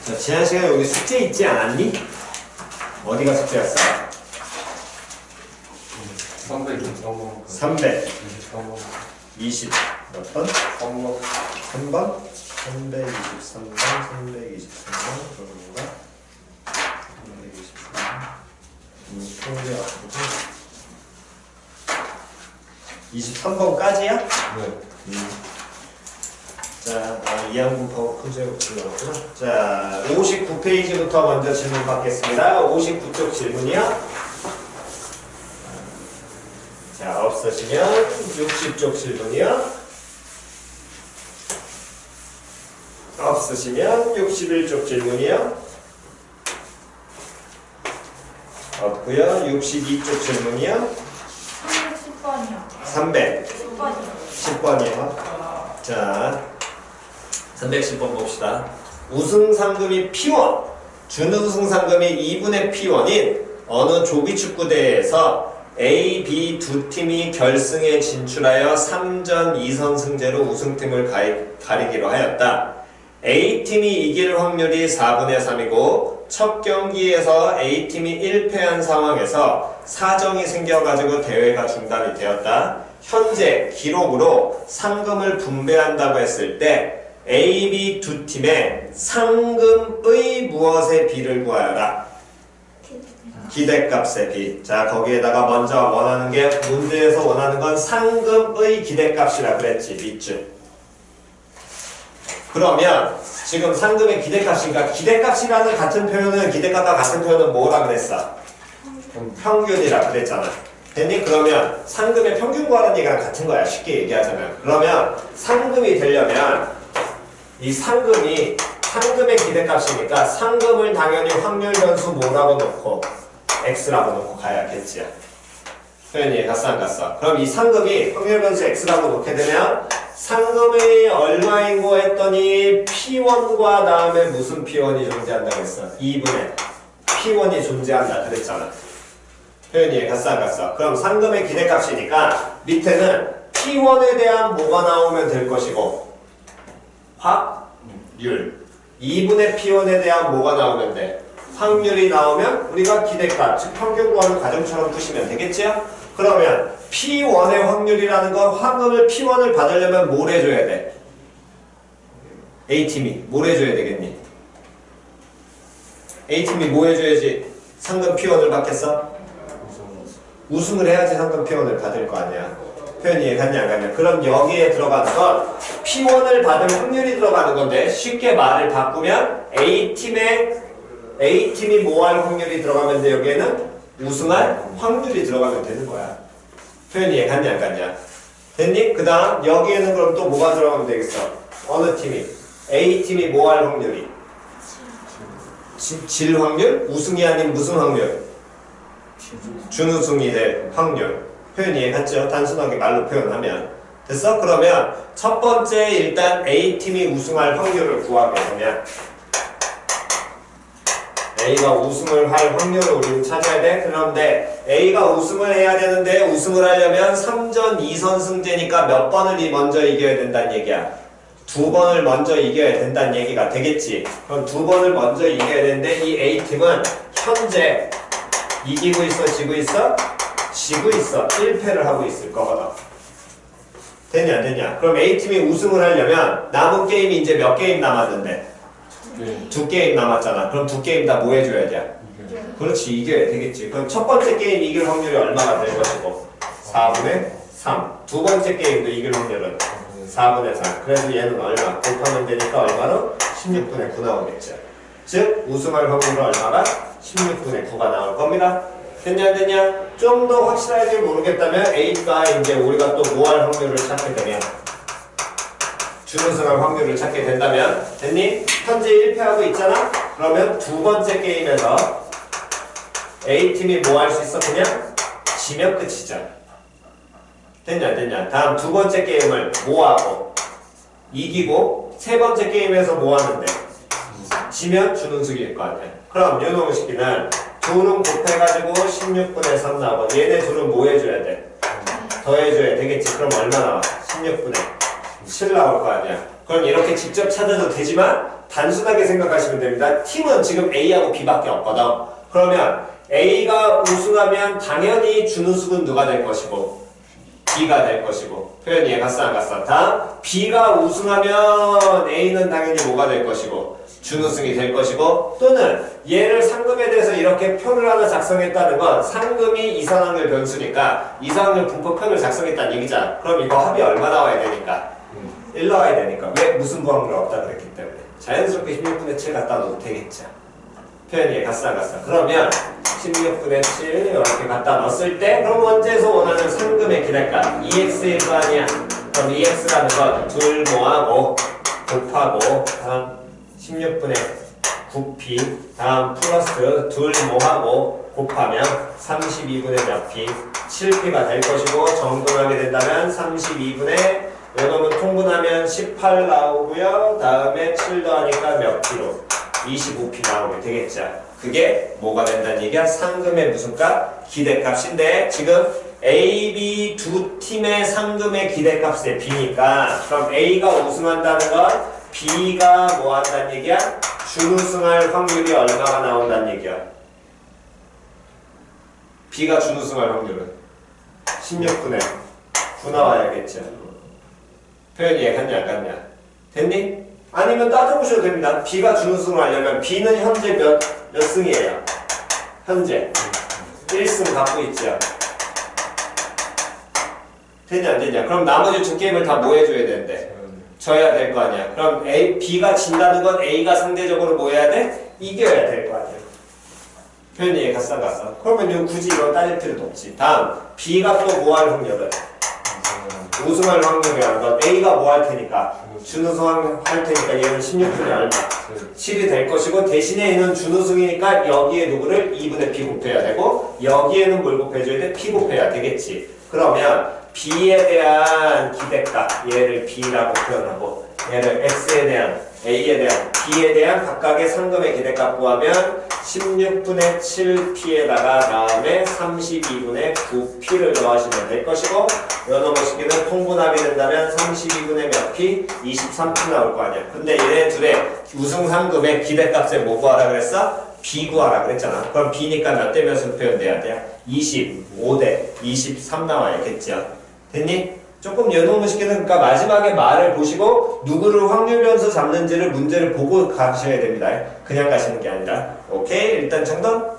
자, 지난 시간에 여기 숙제 있지 않았니? 어디가 숙제였어? 323번 320 몇 번? 3번 3번? 323번, 323번 그런가? 323번 23번까지야? 네. 자, 이항분법 푸제 올라왔구나. 자, 59페이지부터 먼저 질문 받겠습니다. 59쪽 질문이요. 자, 없으시면 60쪽 질문이요. 없으시면 61쪽 질문이요. 없고요. 62쪽 질문이요. 310번이요. 310번이요. 자, 310번 봅시다. 우승 상금이 P1, 준우승 상금이 2분의 P1인 어느 조기축구대회에서 A, B 두 팀이 결승에 진출하여 3전 2선 승제로 우승팀을 가리기로 하였다. A팀이 이길 확률이 4분의 3이고 첫 경기에서 A팀이 1패한 상황에서 사정이 생겨가지고 대회가 중단이 되었다. 현재 기록으로 상금을 분배한다고 했을 때 A, B 두 팀의 상금의 무엇의 비를 구하여라. 기대값의 비. 자, 거기에다가 먼저 원하는 게 문제에서 원하는 건 상금의 기대값이라 그랬지. 밑줄. 그러면 지금 상금의 기대값이니까 기대값이라는 같은 표현은 기대값과 같은 표현은 뭐라 그랬어? 평균이라 그랬잖아. 됐니? 그러면 상금의 평균 구하는 얘기랑 같은 거야. 쉽게 얘기하자면. 그러면 상금이 되려면 이 상금의 기대값이니까 상금을 당연히 확률 변수 뭐라고 놓고 x라고 놓고 가야겠지. 표현이 갔어 안 갔어? 그럼 이 상금이 확률 변수 x라고 놓게 되면 상금이 얼마인고 했더니 P1과 다음에 무슨 P1이 존재한다고 했어? 2분의 P1이 존재한다 그랬잖아. 표현이 갔어 안 갔어? 그럼 상금의 기대값이니까 밑에는 P1에 대한 뭐가 나오면 될 것이고 확률 2분의 P1에 대한 뭐가 나오면 돼? 확률이 나오면 우리가 기대값, 즉 평균 구하는 과정처럼 푸시면 되겠지요? 그러면 P1의 확률이라는 건 황금을 P1을 받으려면 뭘 해줘야 돼? A팀이 뭘 해줘야 되겠니? A팀이 뭐 해줘야지 상금 P1을 받겠어? 우승을 해야지 상금 P1을 받을 거 아니야. 표현이 이해갔냐 안 갔냐? 그럼 여기에 들어가는 건 P1을 받을 확률이 들어가는 건데 쉽게 말을 바꾸면 A팀이 뭐 할 확률이 들어가면 돼. 여기에는 우승할 확률이 들어가면 되는 거야. 표현이 이해갔냐 안 갔냐? 됐니? 그 다음 여기에는 그럼 또 뭐가 들어가면 되겠어? 어느 팀이? A팀이 뭐 할 확률이? 질 확률? 우승이 아닌 무슨 확률? 준우승이 될 확률. 표현이 이해갔죠? 단순하게 말로 표현하면. 됐어? 그러면 첫 번째 일단 A팀이 우승할 확률을 구하게 되면 A가 우승을 할 확률을 우리는 찾아야 돼. 그런데 A가 우승을 해야 되는데 우승을 하려면 3전 2선 승제니까 몇 번을 먼저 이겨야 된다는 얘기야. 2번을 먼저 이겨야 된다는 얘기가 되겠지. 그럼 2번을 먼저 이겨야 되는데 이 A팀은 현재 이기고 있어? 지고 있어? 지고 있어. 1패를 하고 있을 거거든. 됐냐 안 됐냐? 그럼 A팀이 우승을 하려면 남은 게임이 이제 몇 게임 남았는데? 2게임 남았잖아. 그럼 2게임 다 뭐 해줘야 돼? 그렇지, 이겨야 되겠지. 그럼 첫 번째 게임 이길 확률이 얼마가 될 것이고? 4분의 3. 두 번째 게임도 이길 확률은 4분의 3. 그래서 얘는 얼마? 곱하면 되니까 얼마로? 16분의 9 나오겠죠. 즉 우승할 확률은 얼마가? 16분의 9가 나올 겁니다. 됐냐 안 됐냐? 좀 더 확실하게 모르겠다면 A가 이제 우리가 또 뭐 할 확률을 찾게 되면 준우승할 확률을 찾게 된다면 됐니? 현재 1패하고 있잖아? 그러면 두 번째 게임에서 A팀이 뭐 할 수 있어? 그냥 지면 끝이죠. 됐냐 됐냐? 다음 두 번째 게임을 뭐 하고 이기고 세 번째 게임에서 뭐 하는데? 지면 준우승일 거 아니야. 그럼 요놈식기는 2는 곱해가지고 16분의 3 나오고 얘네 둘은 뭐 해줘야 돼? 더해줘야 되겠지. 그럼 얼마 나와? 16분의 7 나올 거 아니야. 그럼 이렇게 직접 찾아도 되지만 단순하게 생각하시면 됩니다. 팀은 지금 A하고 B밖에 없거든. 그러면 A가 우승하면 당연히 준우승은 누가 될 것이고 B가 될 것이고 표현 이해 갔어 안 갔어? 다음 B가 우승하면 A는 당연히 뭐가 될 것이고 준우승이 될 것이고 또는 얘를 상금에 대해서 이렇게 표를 하나 작성했다는 건 상금이 이상확률 변수니까 이상확률 분포편을 작성했다는 얘기잖아. 그럼 이거 합이 얼마 나와야 되니까? 1 나와야 되니까. 왜? 무슨 부합률 없다 그랬기 때문에 자연스럽게 16분의 7 갖다 넣어도 되겠죠. 표현 이해 갔어 안 갔어? 그러면 16분의 7 이렇게 갖다 넣었을 때 그럼 원제에서 원하는 상금의 기대값 EX일 거 아니야. 그럼 EX라는 건 둘 모하고 곱하고 다음 16분의 9p 다음 플러스 둘 모하고 곱하면 32분의 몇 p 7p가 될 것이고 정돈하게 된다면 32분의 요놈은 통분하면 18 나오고요. 다음에 7 더하니까 몇 p로 25p 나오게 되겠죠. 그게 뭐가 된다는 얘기야? 상금의 무슨 값? 기대값인데 지금 A, B 두 팀의 상금의 기대값의 B니까 그럼 A가 우승한다는 건 B가 뭐 한다는 얘기야? 준우승할 확률이 얼마가 나온다는 얘기야? B가 준우승할 확률은 16분의 9 나와야겠죠. 표현 이해갔냐 안 갔냐? 됐니? 아니면 따져보셔도 됩니다. B가 준우승을 하려면 B는 현재 몇 승이에요? 현재 1승 갖고 있죠. 되냐 안 되냐? 그럼 나머지 두 게임을 다 뭐 해줘야 되는데? 져야 될 거 아니야. 그럼 B가 진다는 건 A가 상대적으로 뭐 해야 돼? 이겨야 될 거 아니야. 표현 이해 갔어 안 갔어? 그러면 굳이 이거 따질 필요도 없지. 다음 B가 또 뭐 할 확률을? 우승할 확률이라는 건 A가 뭐 할 테니까 준우승 할 테니까 얘는 16분의 얼마? 7이 될 것이고 대신에 얘는 준우승이니까 여기에 누구를 2분의 P 곱해야 되고 여기에는 뭘 곱해줘야 돼? P 곱해야 되겠지. 그러면 B에 대한 기대값 얘를 B라고 표현하고 얘를 X에 대한 A에 대한 B에 대한 각각의 상금의 기대값 구하면 16분의 7P에다가 다음에 32분의 9P를 더하시면 될 것이고 요놈의식기는 통분하게 된다면 32분의 몇 P? 23P 나올 거 아니야. 근데 얘네 둘의 우승 상금의 기대값에 뭐 구하라 그랬어? B 구하라 그랬잖아. 그럼 B니까 몇 대 몇으로 표현돼야 돼? 25대 23 나와야겠죠. 됐니? 조금 요놈의식기는 그러니까 마지막에 말을 보시고 누구를 확률 변수 잡는지를 문제를 보고 가셔야 됩니다. 그냥 가시는 게 아니라. 오케이? 일단 정답.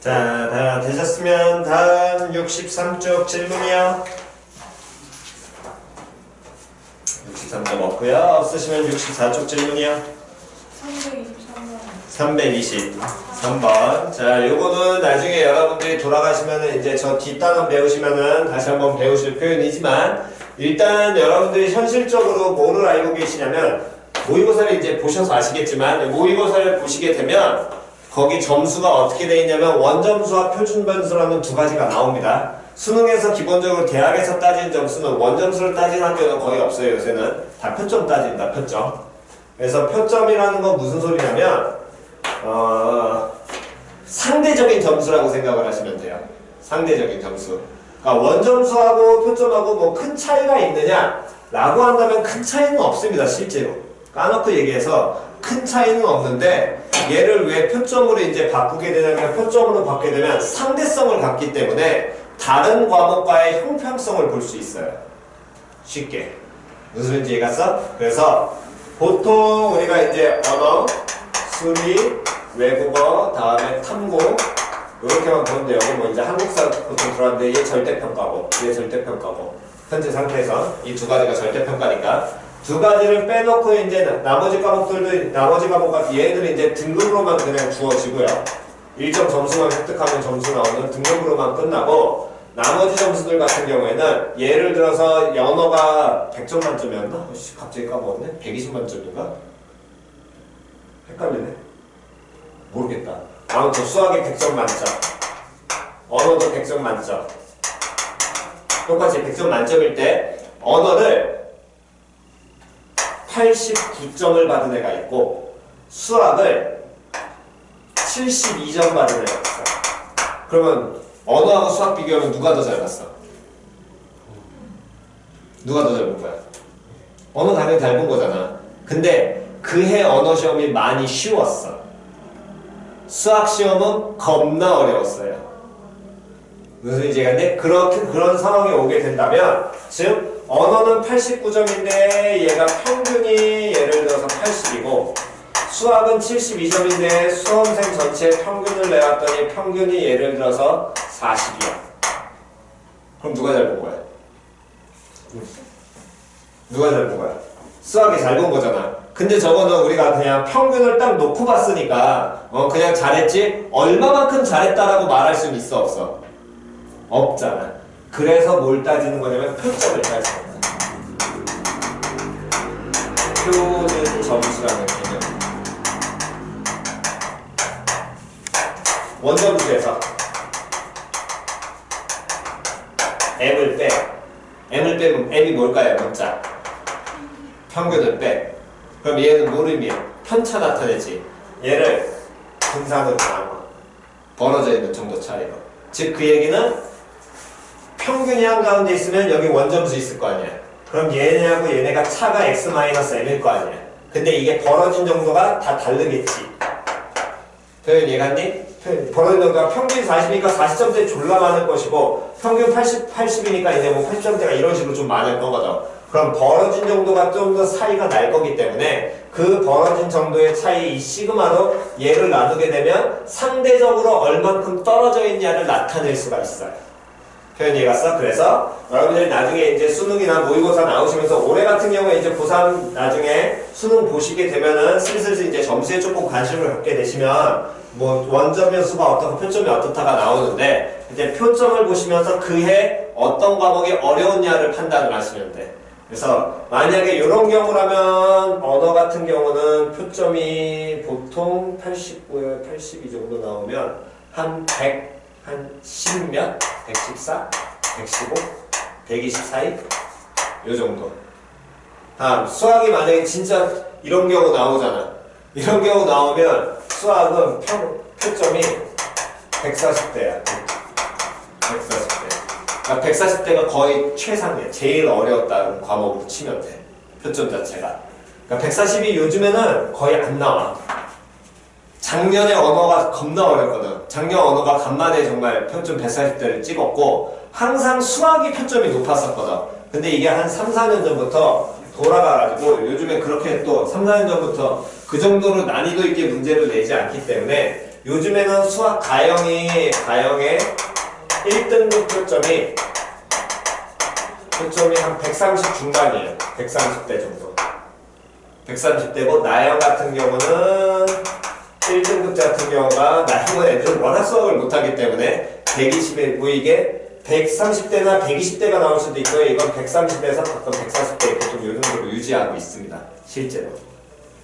자, 다 되셨으면 다음 63쪽 질문이요. 63쪽 없고요. 없으시면 64쪽 질문이요. 323번. 자, 요거는 나중에 여러분들이 돌아가시면은 이제 저 뒷단원 배우시면은 다시 한번 배우실 표현이지만 일단 여러분들이 현실적으로 뭐를 알고 계시냐면 모의고사를 이제 보셔서 아시겠지만 모의고사를 보시게 되면 거기 점수가 어떻게 되어 있냐면 원점수와 표준점수라는 두 가지가 나옵니다. 수능에서 기본적으로 대학에서 따진 점수는 원점수를 따지는 학교는 거의 없어요. 요새는 다 표점 따진다. 표점. 그래서 표점이라는 건 무슨 소리냐면 상대적인 점수라고 생각을 하시면 돼요. 상대적인 점수. 그러니까 원점수하고 표점하고 뭐 큰 차이가 있느냐 라고 한다면 큰 차이는 없습니다. 실제로 까놓고 얘기해서 큰 차이는 없는데 얘를 왜 표점으로 이제 바꾸게 되냐면 표점으로 바꾸게 되면 상대성을 갖기 때문에 다른 과목과의 형평성을 볼 수 있어요. 쉽게. 무슨 소리인지 이해갔어? 그래서 보통 우리가 이제 언어, 수리, 외국어, 다음에 탐구 이렇게만 보면 돼요. 뭐 이제 한국사 보통 들어왔는데 얘 절대평가고 얘 절대평가고 현재 상태에서 이 두 가지가 절대평가니까 두 가지를 빼놓고 이제 나머지 과목들도 나머지 과목과 얘들은 이제 등급으로만 그냥 주어지고요. 일정 점수만 획득하면 점수 나오는 등급으로만 끝나고 나머지 점수들 같은 경우에는 예를 들어서 연어가 100점 만점이었나? 갑자기 까먹었네? 120 만점인가? 헷갈리네. 모르겠다. 아무튼 수학에 100점 만점, 언어도 100점 만점. 똑같이 100점 만점일 때 언어를 89점을 받은 애가 있고 수학을 72점 받은 애가 있어. 그러면 언어하고 수학 비교하면 누가 더 잘 봤어? 누가 더 잘 본 거야? 언어 당연히 잘 본 거잖아. 근데 그 해 언어 시험이 많이 쉬웠어. 수학 시험은 겁나 어려웠어요. 무슨 소리인지 알겠네? 그런 상황에 오게 된다면 즉 언어는 89점인데 얘가 평균이 예를 들어서 80이고 수학은 72점인데 수험생 전체의 평균을 내왔더니 평균이 예를 들어서 40이야. 그럼 누가 잘 본 거야? 누가 잘 본 거야? 수학이 잘 본 거잖아. 근데 저거는 우리가 그냥 평균을 딱 놓고 봤으니까 그냥 잘했지 얼마만큼 잘했다라고 말할 수는 있어 없어? 없잖아. 그래서 뭘 따지는 거냐면 표점을 따지는 거야. 표준 점수라는 개념. 원점수에서 m을 빼. m을 빼면 m이 뭘까요? 문자. 평균을 빼. 그럼 얘는 뭘 의미해? 편차 나타내지. 얘를 분산으로 나눠. 벌어져 있는 정도 차이로. 즉 그 얘기는 평균이 한가운데 있으면 여기 원점수 있을 거 아니야. 그럼 얘네하고 얘네가 차가 x-m일 거 아니야. 근데 이게 벌어진 정도가 다 다르겠지. 표현 이해갔니? 벌어진 정도가 평균 40이니까 40점대 졸라 많을 것이고 평균 80이니까 이제 뭐 80점대가 이런 식으로 좀 많을 거거든. 그럼 벌어진 정도가 좀 더 차이가 날 거기 때문에 그 벌어진 정도의 차이 이 시그마로 얘를 나누게 되면 상대적으로 얼만큼 떨어져 있냐를 나타낼 수가 있어요. 표현 이해갔어? 그래서 여러분들이 나중에 이제 수능이나 모의고사 나오시면서 올해 같은 경우에 이제 고3 나중에 수능 보시게 되면은 슬슬 이제 점수에 조금 관심을 갖게 되시면 뭐 원점의 수가 어떻고 표점이 어떻다가 나오는데 이제 표점을 보시면서 그해 어떤 과목이 어려웠냐를 판단을 하시면 돼. 그래서 만약에 이런 경우라면 언어 같은 경우는 표점이 보통 89에 82 정도 나오면 한 100, 한 10몇? 114? 115? 120 사이? 요 정도. 다음 수학이 만약에 진짜 이런 경우 나오잖아. 이런 경우 나오면 수학은 표점이 140대야. 140대. 그러니까 140대가 거의 최상이야. 제일 어려웠다는 과목으로 치면 돼. 표점 자체가. 그러니까 140이 요즘에는 거의 안 나와. 작년에 언어가 겁나 어렵거든. 작년 언어가 간만에 정말 표점 140대를 찍었고 항상 수학이 표점이 높았었거든. 근데 이게 한 3, 4년 전부터 돌아가가지고 요즘에 그렇게 또 3, 4년 전부터 그 정도로 난이도 있게 문제를 내지 않기 때문에 요즘에는 수학 가형의 1등급 표점이 한 130 중반이에요. 130대 정도. 130대고 나형 같은 경우는 1등급자 같은 경우가 나형은 애들은 워낙 수학을 못하기 때문에 120에 보이게 130대나 120대가 나올 수도 있고요. 이건 130대에서 가끔 140대 이렇게 좀 요 정도로 유지하고 있습니다. 실제로.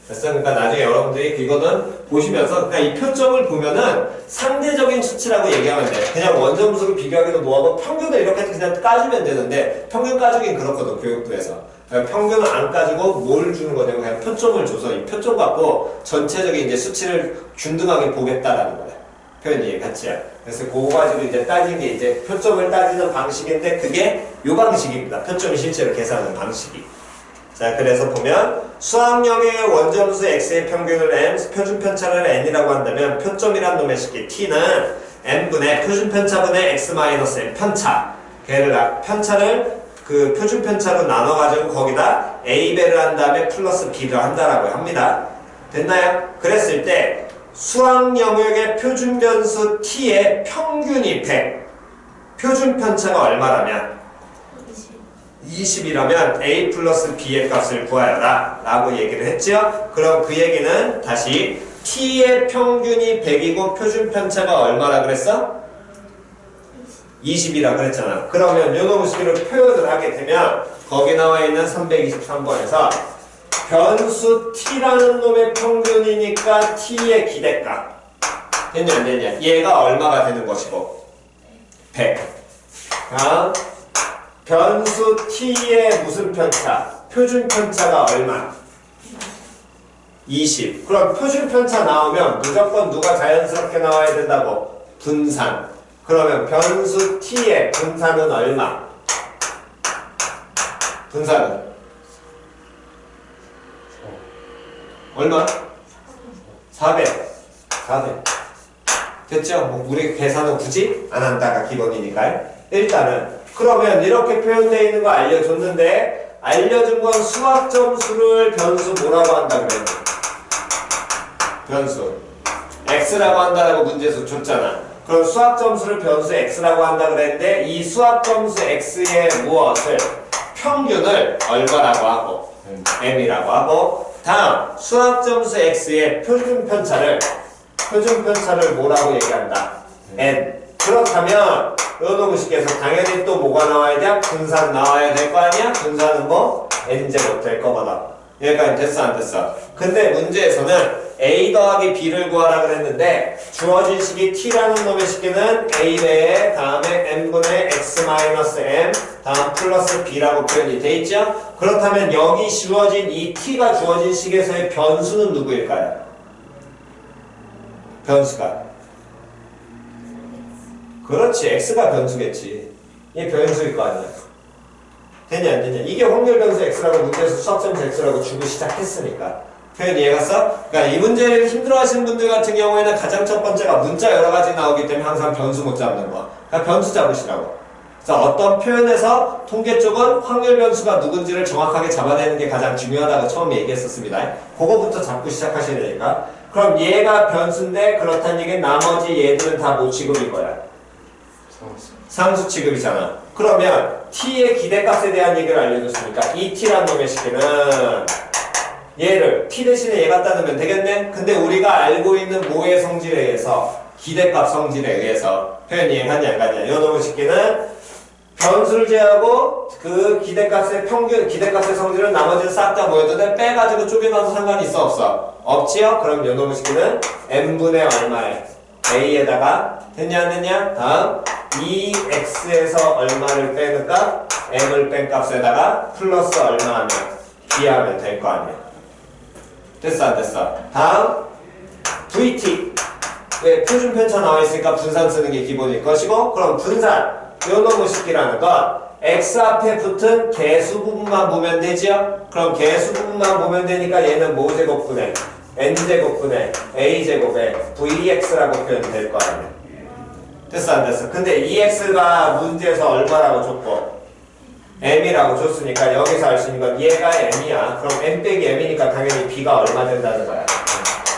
그래서 그러니까 나중에 여러분들이 이거는 보시면서 그냥 이 표점을 보면은 상대적인 수치라고 얘기하면 돼. 그냥 원점수를 비교하기도 뭐하고 평균을 이렇게 그냥 까주면 되는데 평균 까주긴 그렇거든 교육부에서. 평균을 안 까지고 뭘 주는 거냐면 그냥 표점을 줘서 이 표점 갖고 전체적인 이제 수치를 균등하게 보겠다라는 거야. 표현이 같이야. 그래서 그거 가지고 이제 따진 게 이제 표점을 따지는 방식인데 그게 요 방식입니다. 표점이 실제로 계산하는 방식이. 자, 그래서 보면 수학영역의 원점수 x의 평균을 m, 표준 편차를 n이라고 한다면 표점이란 놈의 식기 t는 n분의 표준 편차분의 x-n 편차. 걔를 편차를 그 표준 편차로 나눠가지고 거기다 a배를 한 다음에 플러스 b를 한다라고 합니다. 됐나요? 그랬을 때 수학 영역의 표준 변수 t의 평균이 100, 표준 편차가 얼마라면 20이라면 a 플러스 b의 값을 구하여라 라고 얘기를 했죠. 그럼 그 얘기는 다시 t의 평균이 100이고 표준 편차가 얼마라 그랬어? 20이라 그랬잖아. 그러면 요놈 식으로 표현을 하게 되면 거기 나와 있는 323번에서 변수 t라는 놈의 평균이니까 t의 기대값 됐냐 안 됐냐? 얘가 얼마가 되는 것이고 100. 다음 변수 t의 무슨 편차? 표준 편차가 얼마? 20. 그럼 표준 편차 나오면 무조건 누가 자연스럽게 나와야 된다고? 분산. 그러면 변수 t의 분산은 얼마? 분산은? 얼마? 400. 400. 됐죠? 뭐 우리 계산은 굳이 안 한다가 기본이니까요. 일단은 그러면 이렇게 표현되어 있는 거 알려줬는데 알려준 건 수학 점수를 변수 뭐라고 한다 그랬는데 변수 x라고 한다라고 문제에서 줬잖아. 그럼 수학 점수를 변수 x라고 한다 그랬는데 이 수학 점수 x의 무엇을 평균을 얼마라고 하고 m이라고 하고 다음 수학 점수 x의 표준 편차를 뭐라고 얘기한다? n. 그렇다면 요놈식에서 당연히 또 뭐가 나와야 돼? 분산 나와야 될 거 아니야? 분산은 뭐? n제곱 될 거거든. 여기까지 됐어 안 됐어? 근데 문제에서는 a 더하기 b를 구하라 그랬는데 주어진 식이 t라는 놈의 식기는 a배에 다음에 n분의 x-m 다음 플러스 b라고 표현이 돼 있죠? 그렇다면 여기 주어진 이 t가 주어진 식에서의 변수는 누구일까요? 변수가 그렇지 x가 변수겠지. 이게 변수일 거 아니야. 되냐 안 되냐. 이게 확률 변수 x라고 문제에서 수학점수 x라고 주고 시작했으니까. 표현 이해갔어? 그러니까 이 문제를 힘들어하시는 분들 같은 경우에는 가장 첫 번째가 문자 여러 가지 나오기 때문에 항상 변수 못 잡는 거. 그러니까 변수 잡으시라고. 그래서 어떤 표현에서 통계 쪽은 확률 변수가 누군지를 정확하게 잡아내는 게 가장 중요하다고 처음 얘기했었습니다. 그거부터 잡고 시작하셔야 되니까. 그럼 얘가 변수인데 그렇다는 얘기는 나머지 얘들은 다 뭐 취급일 거야? 상수 취급이잖아. 그러면 t의 기대값에 대한 얘기를 알려줬으니까 이 t란 놈의 식기는 얘를 t 대신에 얘 갖다 넣으면 되겠네? 근데 우리가 알고 있는 뭐의 성질에 의해서 기대값 성질에 의해서 표현 이해하냐 안 가냐 이 놈의 식기는 변수를 제하고 그 기대값의 평균 기대값의 성질은 나머지는 싹 다 모여도 돼? 빼가지고 쪼개놔도 상관이 있어 없어? 없지요? 그럼 이 놈의 식기는 n분의 얼마에 a에다가 됐냐 안 됐냐? 다음 2x에서 얼마를 빼니까 m을 뺀 값에다가 플러스 얼마 하면 b 하면 될 거 아니야. 됐어 안 됐어? 다음 vt 왜 표준 편차 나와 있으니까 분산 쓰는 게 기본일 것이고 그럼 분산 요 놈의 식기라는 건 x 앞에 붙은 개수 부분만 보면 되지요? 그럼 개수 부분만 보면 되니까 얘는 뭐 제곱분의 n제곱분의 a제곱에 vx라고 표현이 될 거 아니야. 됐어 안 됐어? 근데 2x가 문제에서 얼마라고 줬고 m이라고 줬으니까 여기서 알 수 있는 건 얘가 m이야. 그럼 m 빼기 m이니까 당연히 b가 얼마 된다는 거야?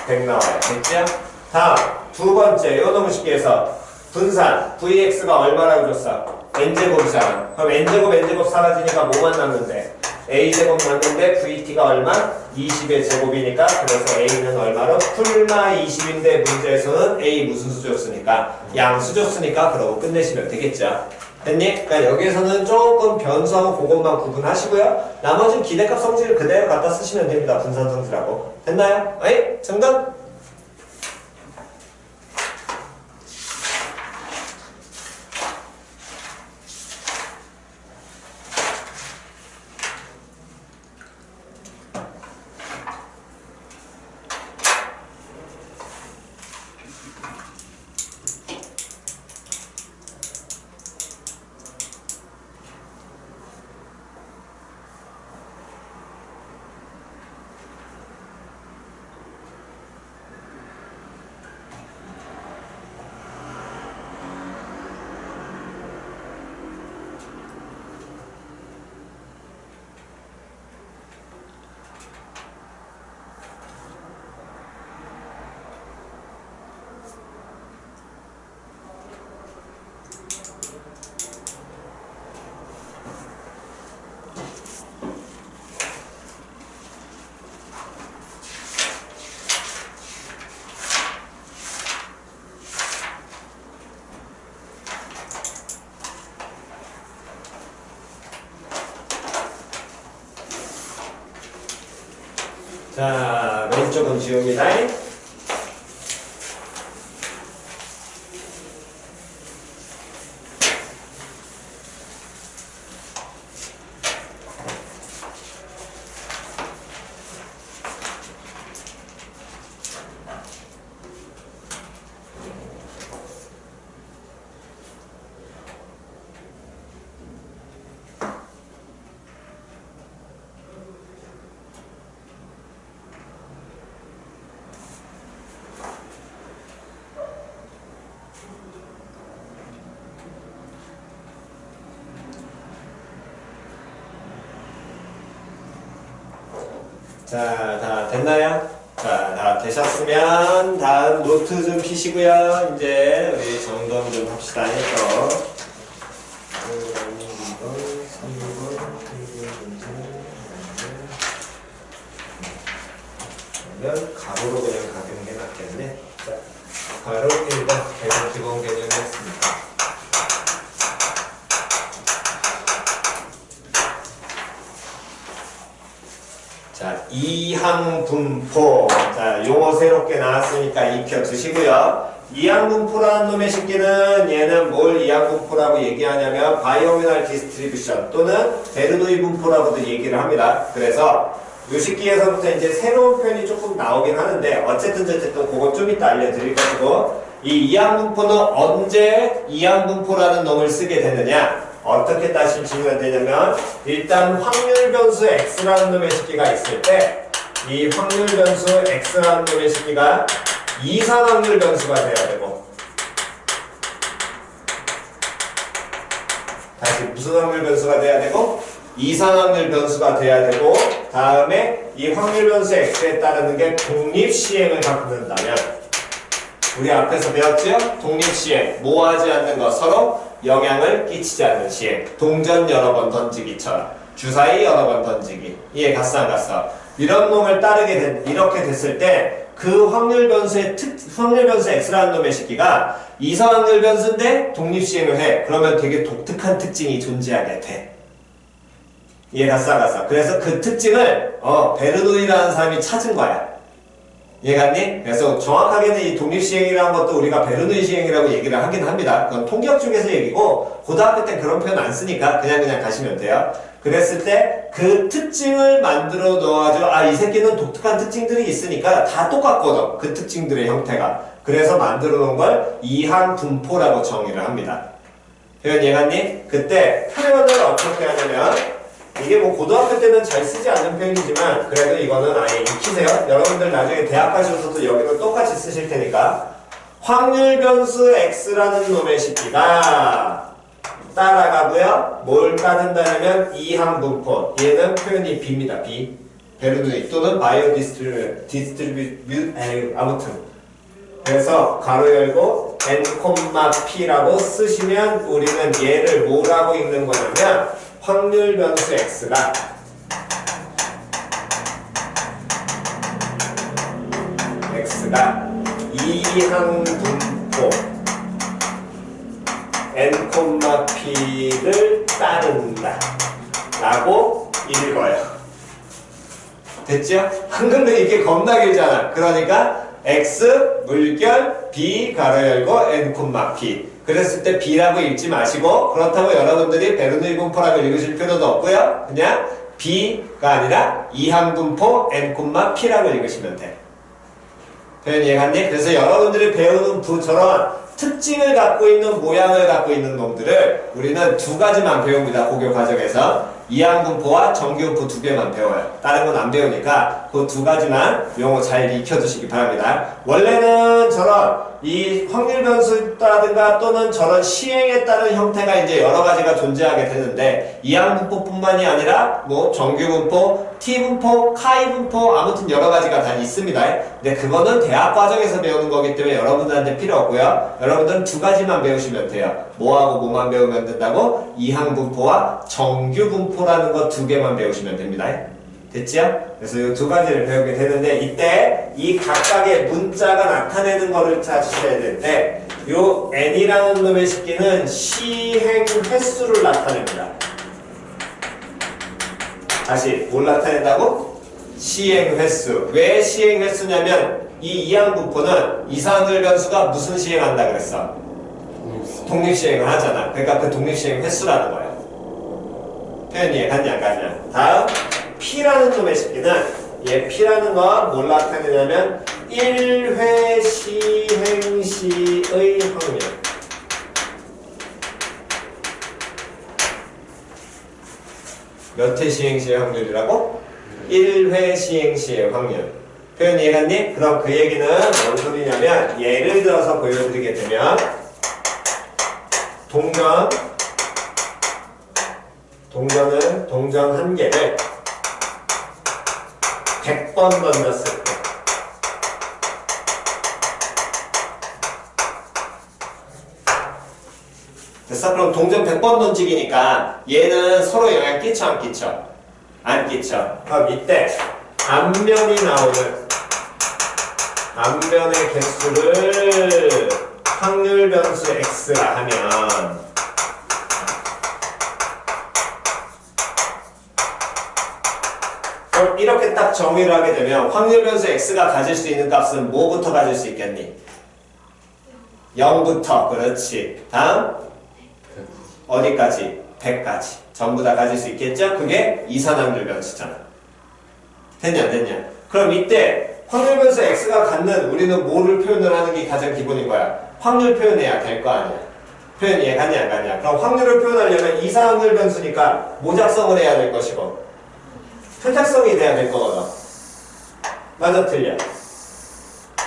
100 나와요. 됐죠? 다음 두 번째 요 놈의 식기에서 분산 vx가 얼마라고 줬어? n제곱이잖아. 그럼 n제곱 사라지니까 뭐만 남는데? a제곱 남는데 vt가 얼마? 20의 제곱이니까 그래서 a는 얼마로? 풀마 20인데 문제에서는 a 무슨 수 줬으니까? 양수 줬으니까 그러고 끝내시면 되겠죠. 됐니? 그러니까 여기에서는 조금 변수하고 그것만 구분하시고요. 나머지는 기대값 성질을 그대로 갖다 쓰시면 됩니다. 분산 성질하고. 됐나요? 에이? 정답? 자, 왼쪽은 지웁니다. 자, 다 됐나요? 자, 다 되셨으면 다음 노트 좀 피시고요. 이제 우리 점검 좀 합시다. 해서 2번, 3번, 2번 문제 그러면 가로로 그냥 가는 게 낫겠네. 자, 가로 1번 배분 기본 개념이었습니다. 자, 이항분포. 자, 용어 새롭게 나왔으니까 익혀 두시고요. 이항분포라는 놈의 식기는 얘는 뭘 이항분포라고 얘기하냐면 바이오미널 디스트리뷰션 또는 베르노이 분포라고도 얘기를 합니다. 그래서 이 식기에서부터 이제 새로운 표현이 조금 나오긴 하는데 어쨌든 그거 좀 이따 알려드릴 것이고 이 이항분포는 언제 이항분포라는 놈을 쓰게 되느냐? 어떻게 따지시면 되냐면 일단 확률 변수 x라는 놈의 식기가 있을 때 이 확률 변수 x라는 놈의 식기가 이상 확률 변수가 돼야 되고 다시 무슨 확률 변수가 돼야 되고 이상 확률 변수가 돼야 되고 다음에 이 확률 변수 x에 따르는 게 독립시행을 갖는다면 우리 앞에서 배웠죠? 독립시행 뭐 하지 않는 거 서로 영향을 끼치지 않는 시행 동전 여러 번 던지기처럼 주사위 여러 번 던지기 이해 갔어 안 갔어? 이런 놈을 따르게 이렇게 됐을 때 그 확률 변수의 확률 변수 x라는 놈의 식기가 이상 확률 변수인데 독립시행을 해 그러면 되게 독특한 특징이 존재하게 돼 이해 갔어 안 갔어? 그래서 그 특징을 베르노이라는 사람이 찾은 거야 이해갔니? 그래서 정확하게는 이 독립시행이라는 것도 우리가 베르누이 시행이라고 얘기를 하긴 합니다. 그건 통계학 쪽에서 얘기고 고등학교 때 그런 표현 안 쓰니까 그냥 가시면 돼요. 그랬을 때 그 특징을 만들어 놓아줘. 아, 이 새끼는 독특한 특징들이 있으니까 다 똑같거든. 그 특징들의 형태가. 그래서 만들어 놓은 걸 이항분포라고 정의를 합니다. 표현 이해갔니? 그때 표현을 어떻게 하냐면 이게 뭐 고등학교 때는 잘 쓰지 않는 표현이지만 그래도 이거는 아예 익히세요. 여러분들 나중에 대학 가셔서도 여기는 똑같이 쓰실 테니까 확률 변수 x라는 놈의 식기가 따라가고요. 뭘 따른다면 이항분포 얘는 표현이 b입니다. b 베르누이 또는 바이오 디스트리뷰 아무튼 그래서 가로 열고 n, p라고 쓰시면 우리는 얘를 뭐라고 읽는 거냐면 확률 변수 x가 이항분포 n, p를 따른다 라고 읽어요. 됐죠? 한글도 이게 겁나 길잖아. 그러니까 x 물결 b 가로 열고 n, p 그랬을 때 b라고 읽지 마시고 그렇다고 여러분들이 베르누이 분포라고 읽으실 필요도 없고요. 그냥 b가 아니라 이항분포 n, p라고 읽으시면 돼. 표현 이해갔니? 그래서 여러분들이 배우는 저런 특징을 갖고 있는 모양을 갖고 있는 놈들을 우리는 두 가지만 배웁니다. 고교 과정에서 이항분포와 정규분포 두 개만 배워요. 다른 건 안 배우니까 그 두 가지만 용어 잘 익혀두시기 바랍니다. 원래는 저런 이 확률 변수라든가 또는 저런 시행에 따른 형태가 이제 여러 가지가 존재하게 되는데 이항분포뿐만이 아니라 뭐 정규분포, t분포, 카이분포 아무튼 여러 가지가 다 있습니다. 근데 그거는 대학 과정에서 배우는 거기 때문에 여러분들한테 필요 없고요. 여러분들은 두 가지만 배우시면 돼요. 뭐하고 뭐만 배우면 된다고? 이항분포와 정규분포라는 거 두 개만 배우시면 됩니다. 됐죠? 그래서 이 두 가지를 배우게 되는데 이때 이 각각의 문자가 나타내는 거를 찾으셔야 되는데 요 n이라는 놈의 식기는 시행 횟수를 나타냅니다. 다시 뭘 나타낸다고? 시행 횟수. 왜 시행 횟수냐면 이 이항분포는 이상을 변수가 무슨 시행한다 그랬어? 독립시행을 하잖아. 그러니까 그 독립시행 횟수라는 거야. 표현 이해갔냐 안 갔냐? 다음 P라는 놈의 식기는 얘 P라는 건 뭘 나타내냐면 1회 시행 시의 확률. 몇 회 시행 시의 확률이라고? 1회 시행 시의 확률. 표현 이해갔니? 그럼 그 얘기는 뭔 소리냐면 예를 들어서 보여드리게 되면 동전 한 개를 100번 던졌을 때 됐어? 그럼 동전 100번 던지기니까 얘는 서로 영향 끼쳐 안 끼쳐? 안 끼쳐. 그럼 이때 앞면이 나오는 앞면의 개수를 확률 변수 x라 하면 그럼 이렇게 딱 정의를 하게 되면 확률 변수 x가 가질 수 있는 값은 뭐부터 가질 수 있겠니? 0부터. 그렇지. 다음 어디까지? 100까지. 전부 다 가질 수 있겠죠? 그게 이산확률 변수잖아. 됐냐? 그럼 이때 확률 변수 x가 갖는 우리는 뭐를 표현을 하는 게 가장 기본인 거야? 확률 표현해야 될 거 아니야. 표현 이해갔냐 안 갔냐? 그럼 확률을 표현하려면 이산확률 변수니까 모작성을 해야 될 것이고 편착성이 돼야 될 거거든. 맞아 틀려?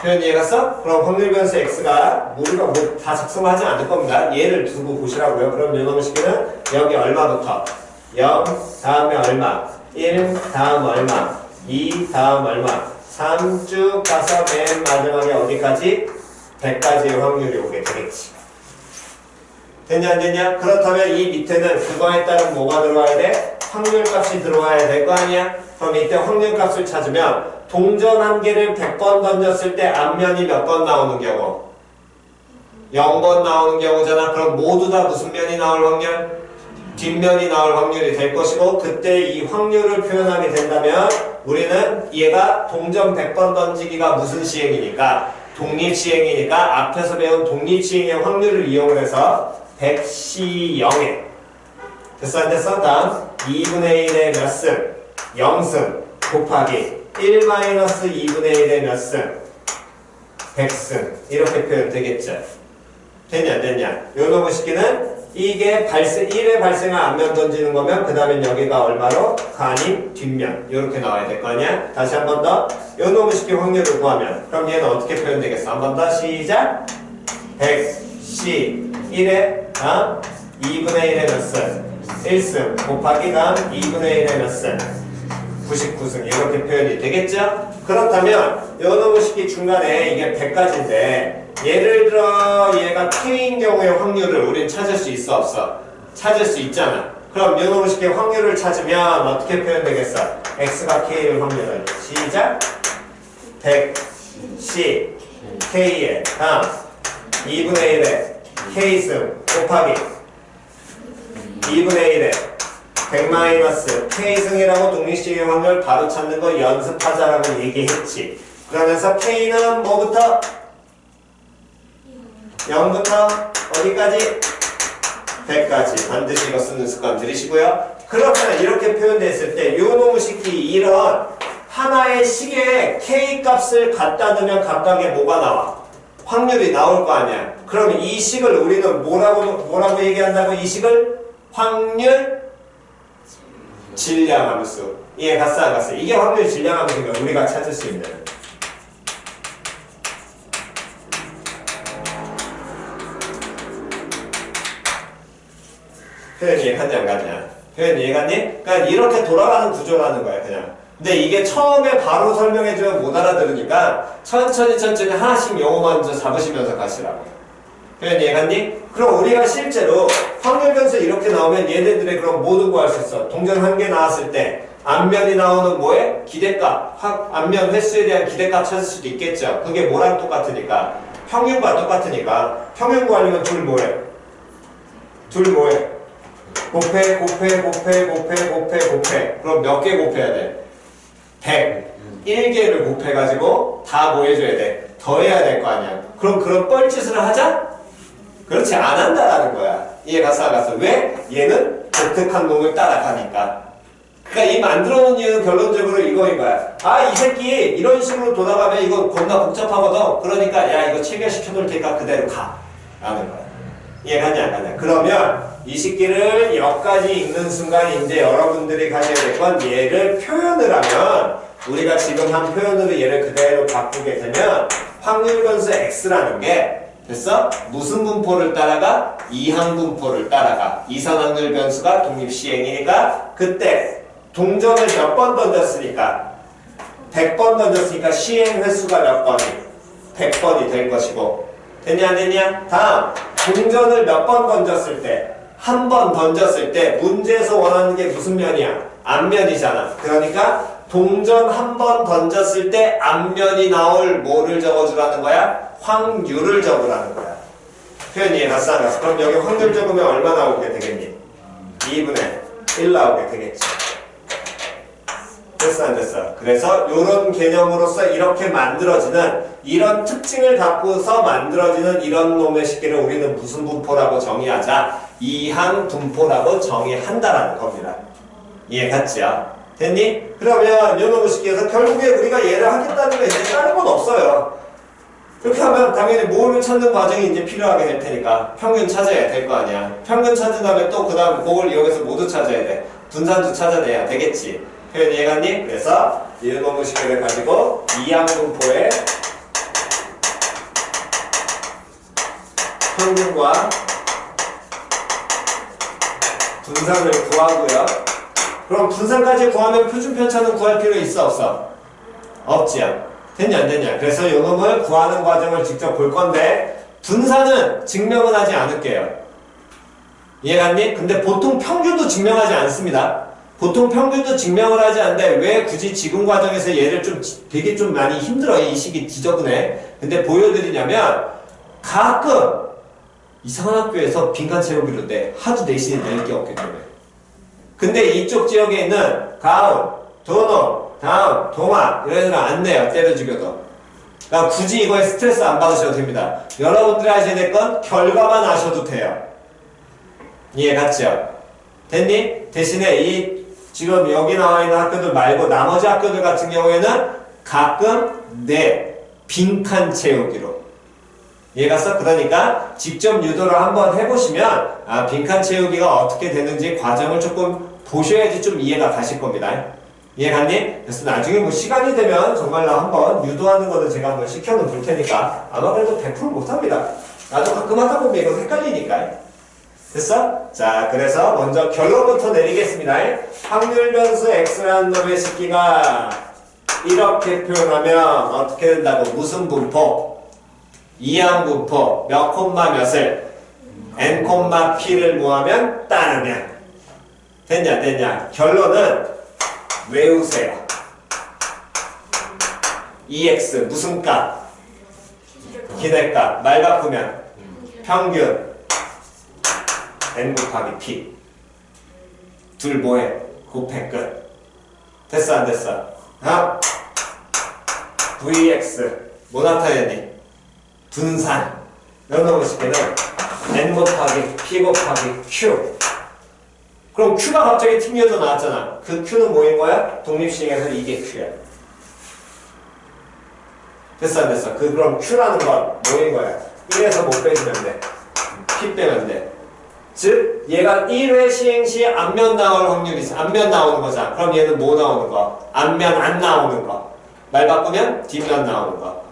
표현 이해갔어? 그럼 확률 변수 x가 우리가 뭐 다 작성하지 않을 겁니다. 얘를 두고 보시라고요. 그럼 요놈의 식기는 여기 얼마부터 0 다음에 얼마 1 다음 얼마 2 다음 얼마 3 쭉 가서 맨 마지막에 어디까지? 100까지의 확률이 오게 되겠지. 됐냐 안 됐냐? 그렇다면 이 밑에는 그거에 따른 뭐가 들어와야 돼? 확률값이 들어와야 될 거 아니야? 그럼 이때 확률값을 찾으면 동전 한 개를 100번 던졌을 때 앞면이 몇 번 나오는 경우? 0번 나오는 경우잖아. 그럼 모두 다 무슨 면이 나올 확률? 뒷면이 나올 확률이 될 것이고 그때 이 확률을 표현하게 된다면 우리는 얘가 동전 100번 던지기가 무슨 시행이니까? 독립시행이니까 앞에서 배운 독립시행의 확률을 이용을 해서 100C0에 됐어 안 됐어? 다음 2분의 1의 몇 승? 0승 곱하기 1-2분의 1의 몇 승? 100승 이렇게 표현 되겠죠? 됐냐 안 됐냐? 요놈의 식기는 이게 1회 발생한 앞면 던지는 거면 그 다음에 여기가 얼마로? 간이 뒷면 이렇게 나와야 될 거 아니야? 다시 한 번 더 요놈의 식기 확률을 구하면 그럼 얘는 어떻게 표현되겠어? 한 번 더 시작 100C 1에 2분의 1의 몇 승? 1승 곱하기 다음 2분의 1의 몇 승? 99승 이렇게 표현이 되겠죠? 그렇다면 요 놈의 식기 중간에 이게 100가지인데 예를 들어 얘가 K인 경우의 확률을 우린 찾을 수 있어 없어? 찾을 수 있잖아. 그럼 요 놈의 식기 확률을 찾으면 어떻게 표현되겠어? X가 K의 확률을 시작 100C K의 다음 2분의 1의 K승 곱하기 2분의 1의 100 마이너스 K승이라고 독립식의 확률 바로 찾는 거 연습하자라고 얘기했지. 그러면서 K는 뭐부터? 0부터 어디까지? 100까지. 반드시 이거 쓰는 습관 들이시고요. 그러면 이렇게 표현됐을 때 요 놈의 식기 이런 하나의 식에 K 값을 갖다 두면 각각의 뭐가 나와? 확률이 나올 거 아니야. 그럼 이 식을 우리는 뭐라고 얘기한다고? 이 식을 확률 질량함수. 이해 갔어 안 갔어? 이게 확률 질량함수니까 우리가 찾을 수 있는. 표현 이해갔냐 안 갔냐? 표현 이해갔니? 그러니까 이렇게 돌아가는 구조라는 거야 그냥. 근데 이게 처음에 바로 설명해주면 못 알아들으니까 천천히 하나씩 용어 먼저 잡으시면서 가시라고. 표현 이해갔니? 그럼 우리가 실제로 확률 변수 이렇게 나오면 얘네들의 그럼 뭐도 구할 수 있어? 동전 한 개 나왔을 때 앞면이 나오는 뭐에? 기대값, 앞면 횟수에 대한 기대값 찾을 수도 있겠죠. 그게 뭐랑 똑같으니까? 평균과 똑같으니까 평균 구하려면 둘 뭐해? 곱해. 그럼 몇 개 곱해야 돼? 100. 1개를 곱해가지고 다 뭐 해줘야 돼? 더해야 될 거 아니야. 그럼 그런 뻘짓을 하자? 그렇지 안 한다라는 거야. 이해 갔어 안 갔어? 왜? 얘는 독특한 놈을 따라가니까. 그러니까 이 만들어 놓은 이유는 결론적으로 이거인 거야. 아, 이 새끼 이런 식으로 돌아가면 이거 겁나 복잡하거든. 그러니까 야 이거 체결시켜 놓을 테니까 그대로 가. 라는 거야. 이해가냐 안 가냐? 그러면 이 식기를 여기까지 읽는 순간 이제 여러분들이 가셔야 될 건 얘를 표현을 하면 우리가 지금 한 표현으로 얘를 그대로 바꾸게 되면 확률 변수 x라는 게 됐어? 무슨 분포를 따라가? 이항 분포를 따라가. 이선 확률 변수가 독립 시행이니까 그때 동전을 몇 번 던졌으니까 100번 던졌으니까 시행 횟수가 몇 번이? 100번이 될 것이고 됐냐 안 됐냐? 다음 동전을 몇 번 던졌을 때 한 번 던졌을 때 문제에서 원하는 게 무슨 면이야? 앞면이잖아. 그러니까 동전 한 번 던졌을 때 앞면이 나올 뭐를 적어주라는 거야? 확률을 적으라는 거야. 표현 이해 갔어 안 갔어? 그럼 여기 확률 적으면 얼마 나오게 되겠니? 2분의 1 나오게 되겠지. 됐어 안 됐어? 그래서 이런 개념으로서 이렇게 만들어지는 이런 특징을 갖고서 만들어지는 이런 놈의 식기를 우리는 무슨 분포라고 정의하자? 이항 분포라고 정의한다라는 겁니다. 이해 갔지요? 됐니? 그러면 요 놈의 식기에서 결국에 우리가 얘를 하겠다는 게 이제 다른 건 없어요. 그렇게 하면 당연히 모음을 찾는 과정이 이제 필요하게 될 테니까 평균 찾아야 될 거 아니야. 평균 찾은 다음에 또 그 다음 그걸 이용해서 모두 찾아야 돼. 분산도 찾아내야 되겠지. 표현 이해갔니? 그래서 이 놈의 식기를 가지고 이항 분포의 평균과 분산을 구하고요. 그럼 분산까지 구하면 표준 편차는 구할 필요 있어 없어? 없지요. 됐냐 안 됐냐? 그래서 요 놈을 구하는 과정을 직접 볼 건데 분산은 증명은 하지 않을게요. 이해갔니? 근데 보통 평균도 증명하지 않습니다. 보통 평균도 증명을 하지 않는데 왜 굳이 지금 과정에서 얘를 되게 좀 많이 힘들어. 이 식이 지저분해. 근데 보여드리냐면 가끔 이상한 학교에서 빈칸 채우기로 돼. 하도 내신이 낼 게 없기 때문에. 근데 이쪽 지역에 있는 가운, 도노, 다음, 동아 이런 애들은 안 내요. 때려 죽여도. 그러니까 굳이 이거에 스트레스 안 받으셔도 됩니다. 여러분들이 하셔야 될 건 결과만 아셔도 돼요. 이해 갔죠? 됐니? 대신에 이 지금 여기 나와 있는 학교들 말고 나머지 학교들 같은 경우에는 가끔 내 빈칸 채우기로. 이해 갔어? 그러니까 직접 유도를 한번 해보시면 아, 빈칸 채우기가 어떻게 되는지 과정을 조금 보셔야지 좀 이해가 가실 겁니다. 이해 갔니? 그래서 나중에 뭐 시간이 되면 정말로 한번 유도하는 거는 제가 한번 시켜는 볼 테니까 아마 그래도 100% 못합니다. 나도 가끔 하다 보면 이거 헷갈리니까. 됐어? 자, 그래서 먼저 결론부터 내리겠습니다. 확률 변수 x라는 놈의 식기가 이렇게 표현하면 어떻게 된다고? 무슨 분포? 이항 분포 몇 콤마 몇을 n 콤마 p를 모하면 따르면 됐냐? 결론은 외우세요. EX 무슨 값? 기대값. 말 바꾸면 평균 n 곱하기 p. 둘 뭐해? 곱해 끝. 됐어 안 됐어? VX 뭐 나타내니? 분산. 명령어 식기는 n 곱하기 p 곱하기 q. 그럼 q가 갑자기 튕겨져 나왔잖아. 그 q는 뭐인 거야? 독립시행에서 이게 q야. 됐어 안 됐어? 그럼 q라는 건 뭐인 거야? 1에서 못 빼주면 돼. p 빼면 돼. 즉 얘가 1회 시행 시 앞면 나올 확률이 있어. 앞면 나오는 거잖아. 그럼 얘는 뭐 나오는 거? 앞면 안 나오는 거. 말 바꾸면 뒷면 나오는 거.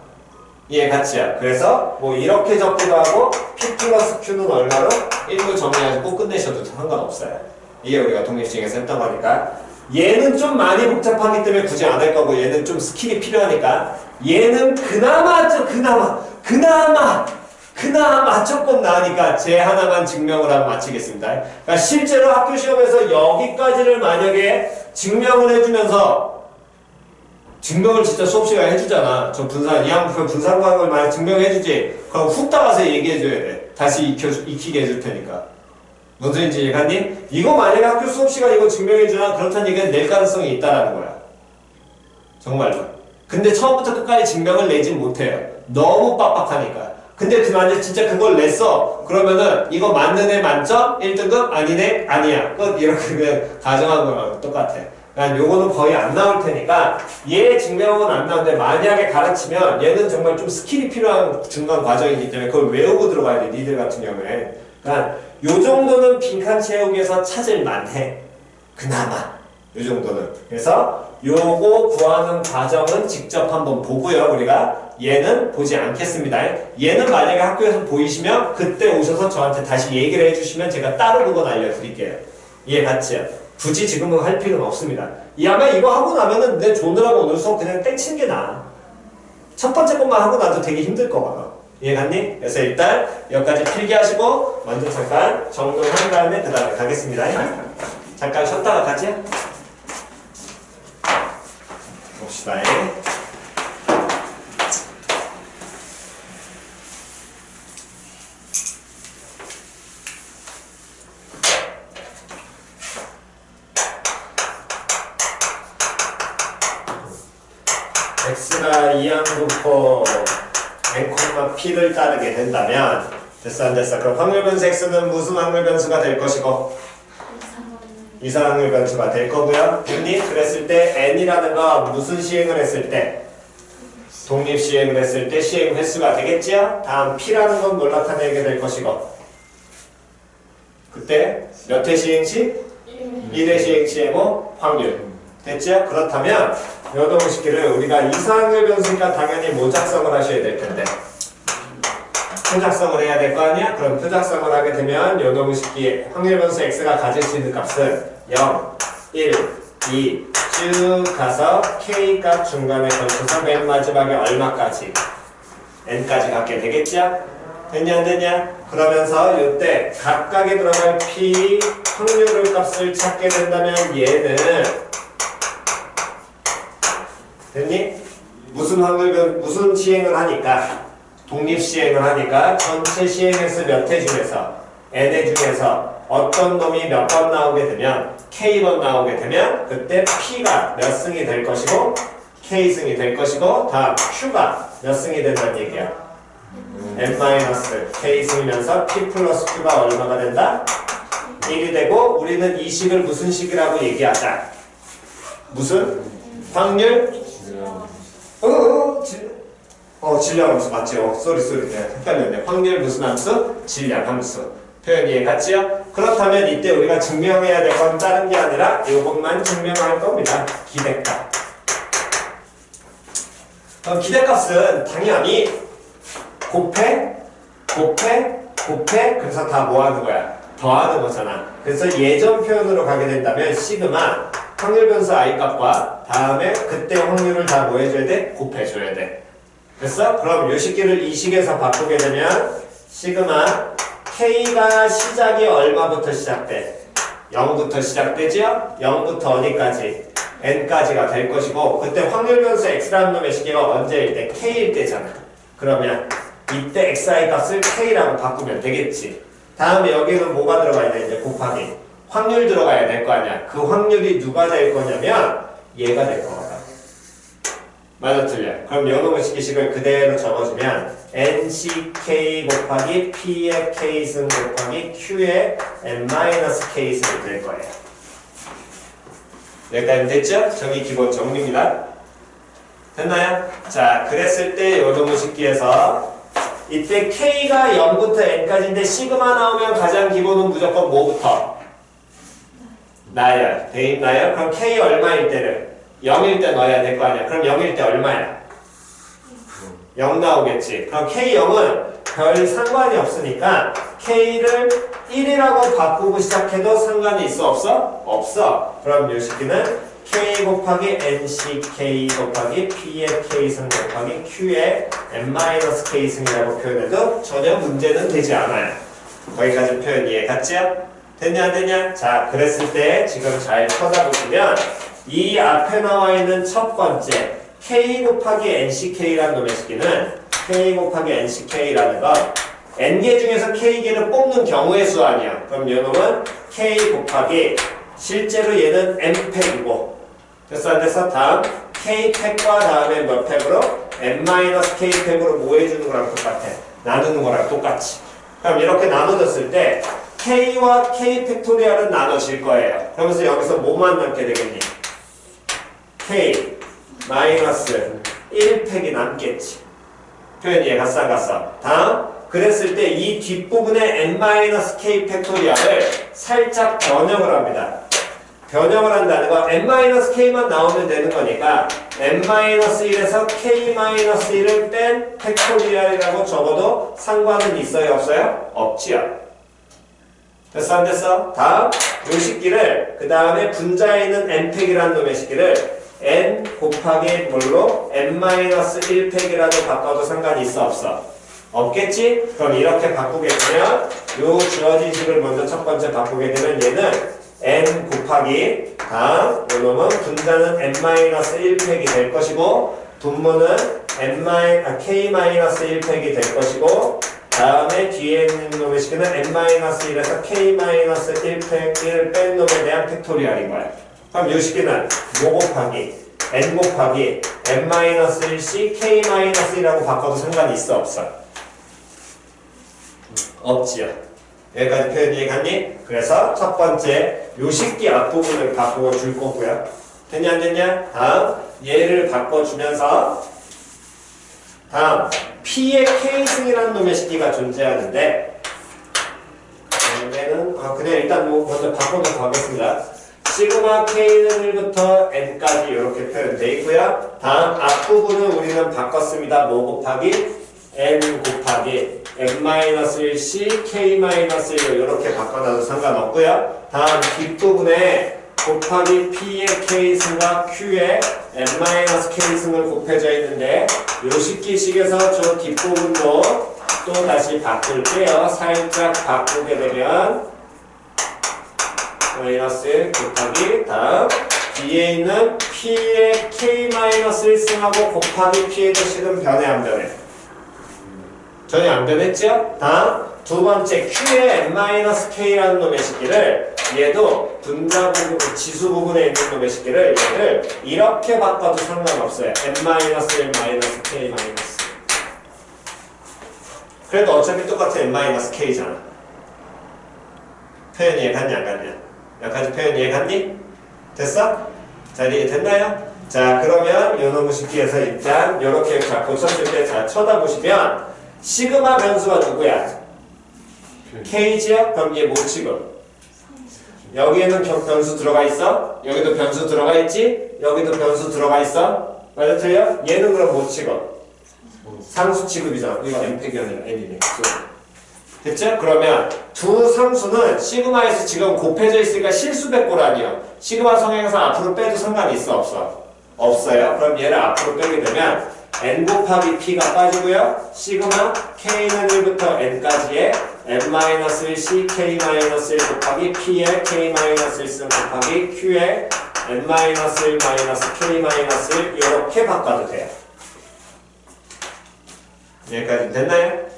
이해 같이야. 그래서 뭐 이렇게 적기도 하고 p 플러스 q는 얼마로? 1로 정리하고 끝내셔도 상관없어요. 이게 우리가 독립시행에서 했던 거니까. 얘는 좀 많이 복잡하기 때문에 굳이 안 할 거고 얘는 좀 스킬이 필요하니까 얘는 그나마 조금 나으니까 제 하나만 증명을 하고 마치겠습니다. 그러니까 실제로 학교 시험에서 여기까지를 만약에 증명을 해주면서 증명을 진짜 수업 시간에 해주잖아. 저 이항표 분산광을 만약 증명해주지. 그럼 훅 따라서 얘기해줘야 돼. 다시 익히게 해줄 테니까. 뭔 소린지 이해갔니? 이거 만약에 학교 수업 시간 이거 증명해주나 그렇다는 얘기는 낼 가능성이 있다라는 거야. 정말로. 근데 처음부터 끝까지 증명을 내진 못해요. 너무 빡빡하니까. 근데 만약 진짜 그걸 냈어. 그러면은 이거 맞는 애 만점? 1등급? 아니네? 아니야. 끝. 이렇게 그냥 가정한 거랑 똑같아. 그러니까 요거는 거의 안 나올 테니까 얘 증명은 안 나오는데 만약에 가르치면 얘는 정말 좀 스킬이 필요한 중간 과정이기 때문에 그걸 외우고 들어가야 돼. 니들 같은 경우에. 그러니까 요 정도는 빈칸 채우기에서 찾을 만해. 그나마 요 정도는. 그래서 요거 구하는 과정은 직접 한번 보고요. 우리가 얘는 보지 않겠습니다. 얘는 만약에 학교에서 보이시면 그때 오셔서 저한테 다시 얘기를 해주시면 제가 따로 그건 알려드릴게요. 이해 갔지요? 굳이 지금은 할 필요는 없습니다. 아마 이거 하고 나면은 내 조느라고 오늘 수업 그냥 땡치는 게 나아. 첫 번째 것만 하고 나도 되게 힘들 거거든. 이해 갔니? 그래서 일단 여기까지 필기하시고 먼저 잠깐 정돈한 다음에 그 다음에 가겠습니다. 잠깐 쉬었다가 가지? 봅시다. x가 이항분포 n, p를 따르게 된다면 됐어 안 됐어? 그럼 확률 변수 x는 무슨 확률 변수가 될 것이고 이상 확률 변수가 될 거고요. 됐니? 그랬을 때 n이라는 거 무슨 시행을 했을 때? 독립 시행을 했을 때 시행 횟수가 되겠지요? 다음 p라는 건 뭘 나타내게 될 것이고 그때 몇 회 시행시? 1회 시행시의 뭐? 확률. 됐죠? 그렇다면 요동식기를 우리가 이상을 변수니까 당연히 뭐 작성을 하셔야 될 텐데 표작성을 해야 될 거 아니야? 그럼 표작성을 하게 되면 요동식기의 확률 변수 x가 가질 수 있는 값은 0, 1, 2 쭉 가서 k 값 중간에 걸쳐서 맨 마지막에 얼마까지? n까지 갖게 되겠죠? 됐냐 안 됐냐? 그러면서 이때 각각에 들어갈 p 확률 값을 찾게 된다면 얘는 됐니? 무슨 시행을 하니까? 독립 시행을 하니까 전체 시행횟수 몇 회 중에서 n회 중에서 어떤 놈이 몇 번 나오게 되면 k번 나오게 되면 그때 p가 몇 승이 될 것이고 k승이 될 것이고 다음 q가 몇 승이 된다는 얘기야. n-k승이면서 p 플러스 q가 얼마가 된다? 1이 되고 우리는 이 식을 무슨 식이라고 얘기하자? 무슨? 확률? 질량 함수 맞지? 쏘리 네, 헷갈렸네. 확률 무슨 함수? 질량 함수. 표현 이해 갔지요? 그렇다면 이때 우리가 증명해야 될 건 다른 게 아니라 이것만 증명할 겁니다. 기대값. 기대값은 당연히 곱해 그래서 다 뭐 하는 거야? 더하는 거잖아. 그래서 예전 표현으로 가게 된다면 시그마 확률 변수 I 값과 다음에 그때 확률을 다 뭐 해줘야 돼? 곱해줘야 돼. 됐어? 그럼 요 식기를 이 식에서 바꾸게 되면 시그마 K가 시작이 얼마부터 시작돼? 0부터 시작되죠? 0부터 어디까지? N까지가 될 것이고 그때 확률 변수 X라는 놈의 시계가 언제일 때? K일 때잖아. 그러면 이때 XI 값을 K라고 바꾸면 되겠지. 다음에 여기는 뭐가 들어가야 돼? 이제 곱하기 확률 들어가야 될 거 아니야. 그 확률이 누가 될 거냐면 얘가 될 거거든. 맞아 틀려? 그럼 요놈의 식기식을 그대로 적어주면 NCK 곱하기 P의 K승 곱하기 Q의 N-K승이 될 거예요. 여기까지 됐죠? 정의 기본 정리입니다. 됐나요? 자, 그랬을 때 요놈의 식기에서 이때 K가 0부터 N까지인데 시그마 나오면 가장 기본은 무조건 뭐부터? 나열. 돼 있나요? 그럼 K 얼마일 때를? 0일 때 넣어야 될 거 아니야. 그럼 0일 때 얼마야? 0 나오겠지. 그럼 K0은 별 상관이 없으니까 K를 1이라고 바꾸고 시작해도 상관이 있어? 없어? 없어. 그럼 이 식기는 K 곱하기 NCK 곱하기 P의 K승 곱하기 Q의 N-K승이라고 표현해도 전혀 문제는 되지 않아요. 거기까지 표현 이해 갔죠? 됐냐 안 됐냐? 자, 그랬을 때 지금 잘 찾아보시면 이 앞에 나와 있는 첫 번째 K 곱하기 NCK라는 놈의 식기는 K 곱하기 NCK라는 건 N개 중에서 K개를 뽑는 경우의 수 아니야. 그럼 이 놈은 K 곱하기 실제로 얘는 N팩이고 됐어 안 됐어? 다음 K팩과 다음에 몇 팩으로? N-K팩으로 뭐 해주는 거랑 똑같아. 나누는 거랑 똑같이. 그럼 이렇게 나눠졌을 때 K와 K 팩토리얼은 나눠질 거예요. 그러면서 여기서 뭐만 남게 되겠니? K 마이너스 1팩이 남겠지. 표현 이해 갔어 안 갔어? 다음 그랬을 때 이 뒷부분에 N-K 팩토리얼을 살짝 변형을 합니다. 변형을 한다는 건 N-K만 나오면 되는 거니까 N-1에서 K-1을 뺀 팩토리얼이라고 적어도 상관은 있어요 없어요? 없지요. 됐어 안 됐어? 다음 요 식기를 그 다음에 분자에 있는 n팩이라는 놈의 식기를 n 곱하기 뭘로? n-1팩이라도 바꿔도 상관이 있어 없어? 없겠지? 그럼 이렇게 바꾸게 되면 요 주어진 식을 먼저 첫 번째 바꾸게 되면 얘는 n 곱하기 다음 요 놈은 분자는 n-1팩이 될 것이고 분모는 k-1팩이 될 것이고 다음에 뒤에 있는 놈의 식기는 n-1에서 k-1팩을 뺀 놈에 대한 팩토리얼인 거야. 그럼 이 식기는 뭐 곱하기 n 곱하기 n-1c k-1이라고 바꿔도 상관이 있어 없어? 없지요. 여기까지 표현 이해갔니? 그래서 첫 번째 요 식기 앞부분을 바꾸어 줄 거고요. 됐냐 안 됐냐? 다음 얘를 바꿔주면서 다음 P의 K승이라는 놈의 식기가 존재하는데 얘는 그냥 일단 뭐 먼저 바꿔놓고 가겠습니다. 시그마 K는 1부터 N까지 이렇게 표현되어 있고요. 다음 앞부분은 우리는 바꿨습니다. 뭐 곱하기 N 곱하기 N-1C K-1 이렇게 바꿔놔도 상관없고요. 다음 뒷부분에 곱하기 P의 K승과 Q의 N-K승을 곱해져 있는데 요 식기식에서 저 뒷부분도 또 다시 바꿀게요. 살짝 바꾸게 되면 마이너스 곱하기 다음 뒤에 있는 P의 K-1승하고 곱하기 P의 식은 변해 안 변해? 전혀 안 변했죠? 다음 두 번째 Q의 N-K라는 놈의 식기를 얘도 분자 부분, 지수 부분에 있는 놈의 식기를 얘를 이렇게 바꿔도 상관없어요. N-1, K-. 그래도 어차피 똑같은 N-K잖아. 표현 이해 갔냐 안 갔냐? 여기까지 표현 이해 갔니? 됐어? 자 이해 됐나요? 자 그러면 요 놈의 식기에서 일단 요렇게 고쳤을 때 잘 쳐다보시면 시그마 변수가 누구야? K지요? 그럼 얘 뭐 지금? 여기에는 변수 들어가 있어? 여기도 변수 들어가 있지? 여기도 변수 들어가 있어? 맞아 틀려? 얘는 그럼 뭐 취급? 상수 취급이잖아. 이거 N팩이 아니라 N이네. 됐죠? 그러면 두 상수는 시그마에서 지금 곱해져 있으니까 실수백고라니요. 시그마 성향에서 앞으로 빼도 상관이 있어 없어? 없어요. 그럼 얘를 앞으로 빼게 되면 n 곱하기 p가 빠지고요. 시그마 k는 1부터 n까지의 n-1c k-1 곱하기 p의 k-1승 곱하기 q의 n-1 k-1 이렇게 바꿔도 돼요. 여기까지 됐나요?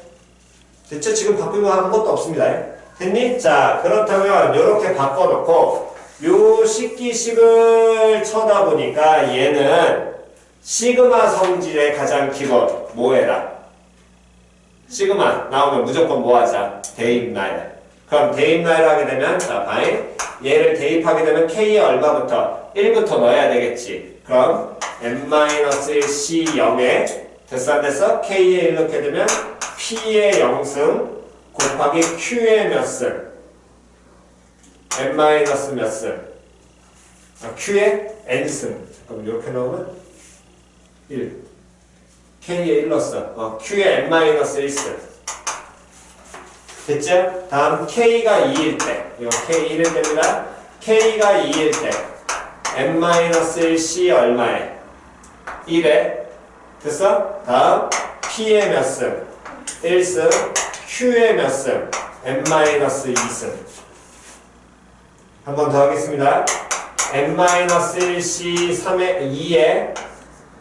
됐죠? 지금 바꾸고 하는 것도 없습니다. 됐니? 자, 그렇다면 이렇게 바꿔놓고 요 식기식을 쳐다보니까 얘는 시그마 성질의 가장 기본 뭐 해라? 시그마 나오면 무조건 뭐 하자? 대입 나열. 그럼 대입 나열 하게 되면 자, 봐잉. 얘를 대입하게 되면 k의 얼마부터? 1부터 넣어야 되겠지. 그럼 n-1c 0에 됐어 안 됐어? k에 1 넣게 되면 p의 0승 곱하기 q의 몇 승? n 마이너스 몇 승? q의 n승. 잠깐만 이렇게 넣으면 1. k에 1 넣었어. q의 n 마이너스 1승. 됐죠? 다음 k가 2일 때 이거 k 1일 때입니다. k가 2일 때 n 마이너스 1c 얼마에? 1에 됐어? 다음 p의 몇 승? 1승, q의 몇 승? n-2승. 한 번 더 하겠습니다. n-1c 3의 2에